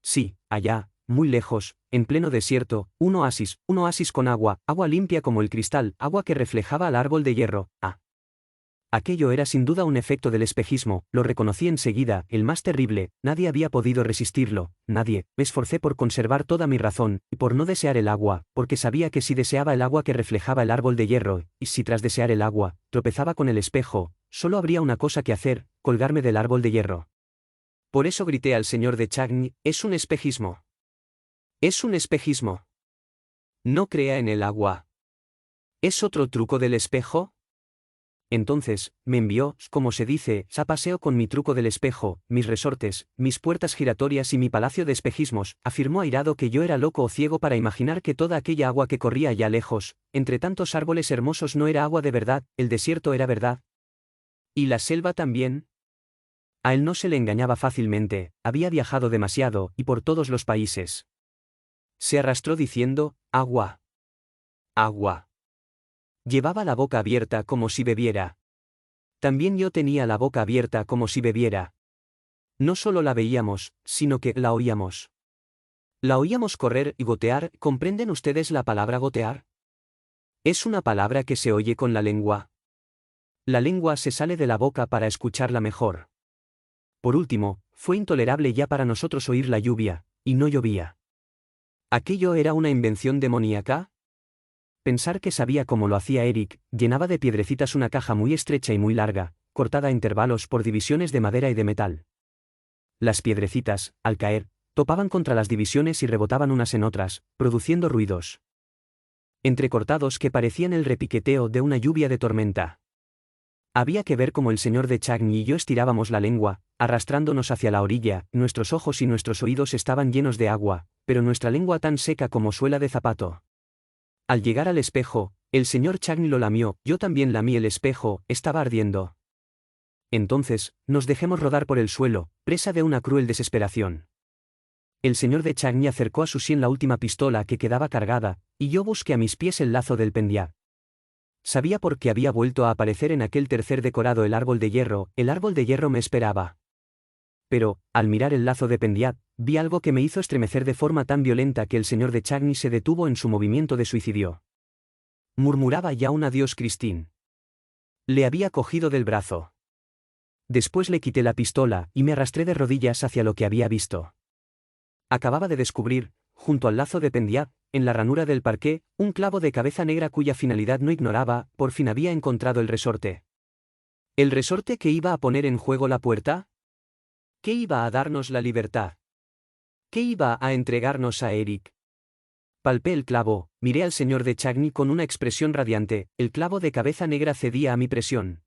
Sí, allá, muy lejos, en pleno desierto, un oasis con agua, agua limpia como el cristal, agua que reflejaba al árbol de hierro. Aquello era sin duda un efecto del espejismo, lo reconocí enseguida, el más terrible, nadie había podido resistirlo, nadie. Me esforcé por conservar toda mi razón, y por no desear el agua, porque sabía que si deseaba el agua que reflejaba el árbol de hierro, y si tras desear el agua, tropezaba con el espejo, solo habría una cosa que hacer, colgarme del árbol de hierro. Por eso grité al señor de Chagny, es un espejismo. Es un espejismo. No crea en el agua. ¿Es otro truco del espejo? Entonces, me envió, como se dice, a paseo con mi truco del espejo, mis resortes, mis puertas giratorias y mi palacio de espejismos. Afirmó airado que yo era loco o ciego para imaginar que toda aquella agua que corría allá lejos, entre tantos árboles hermosos no era agua de verdad, el desierto era verdad. ¿Y la selva también? A él no se le engañaba fácilmente, había viajado demasiado, y por todos los países. Se arrastró diciendo, agua. Agua. Llevaba la boca abierta como si bebiera. También yo tenía la boca abierta como si bebiera. No solo la veíamos, sino que la oíamos. La oíamos correr y gotear. ¿Comprenden ustedes la palabra gotear? Es una palabra que se oye con la lengua. La lengua se sale de la boca para escucharla mejor. Por último, fue intolerable ya para nosotros oír la lluvia, y no llovía. ¿Aquello era una invención demoníaca? Pensar que sabía cómo lo hacía Eric, llenaba de piedrecitas una caja muy estrecha y muy larga, cortada a intervalos por divisiones de madera y de metal. Las piedrecitas, al caer, topaban contra las divisiones y rebotaban unas en otras, produciendo ruidos entrecortados que parecían el repiqueteo de una lluvia de tormenta. Había que ver cómo el señor de Chagny y yo estirábamos la lengua, arrastrándonos hacia la orilla. Nuestros ojos y nuestros oídos estaban llenos de agua, pero nuestra lengua tan seca como suela de zapato. Al llegar al espejo, el señor Chagny lo lamió, yo también lamí el espejo, estaba ardiendo. Entonces, nos dejemos rodar por el suelo, presa de una cruel desesperación. El señor de Chagny acercó a su sien la última pistola que quedaba cargada, y yo busqué a mis pies el lazo del pendiad. Sabía por qué había vuelto a aparecer en aquel tercer decorado el árbol de hierro me esperaba. Pero, al mirar el lazo de pendiad, vi algo que me hizo estremecer de forma tan violenta que el señor de Chagny se detuvo en su movimiento de suicidio. Murmuraba ya un adiós Christine. Le había cogido del brazo. Después le quité la pistola y me arrastré de rodillas hacia lo que había visto. Acababa de descubrir, junto al lazo de pendiad, en la ranura del parqué, un clavo de cabeza negra cuya finalidad no ignoraba. Por fin había encontrado el resorte. ¿El resorte que iba a poner en juego la puerta? ¿Qué iba a darnos la libertad? ¿Qué iba a entregarnos a Eric? Palpé el clavo, miré al señor de Chagny con una expresión radiante, el clavo de cabeza negra cedía a mi presión.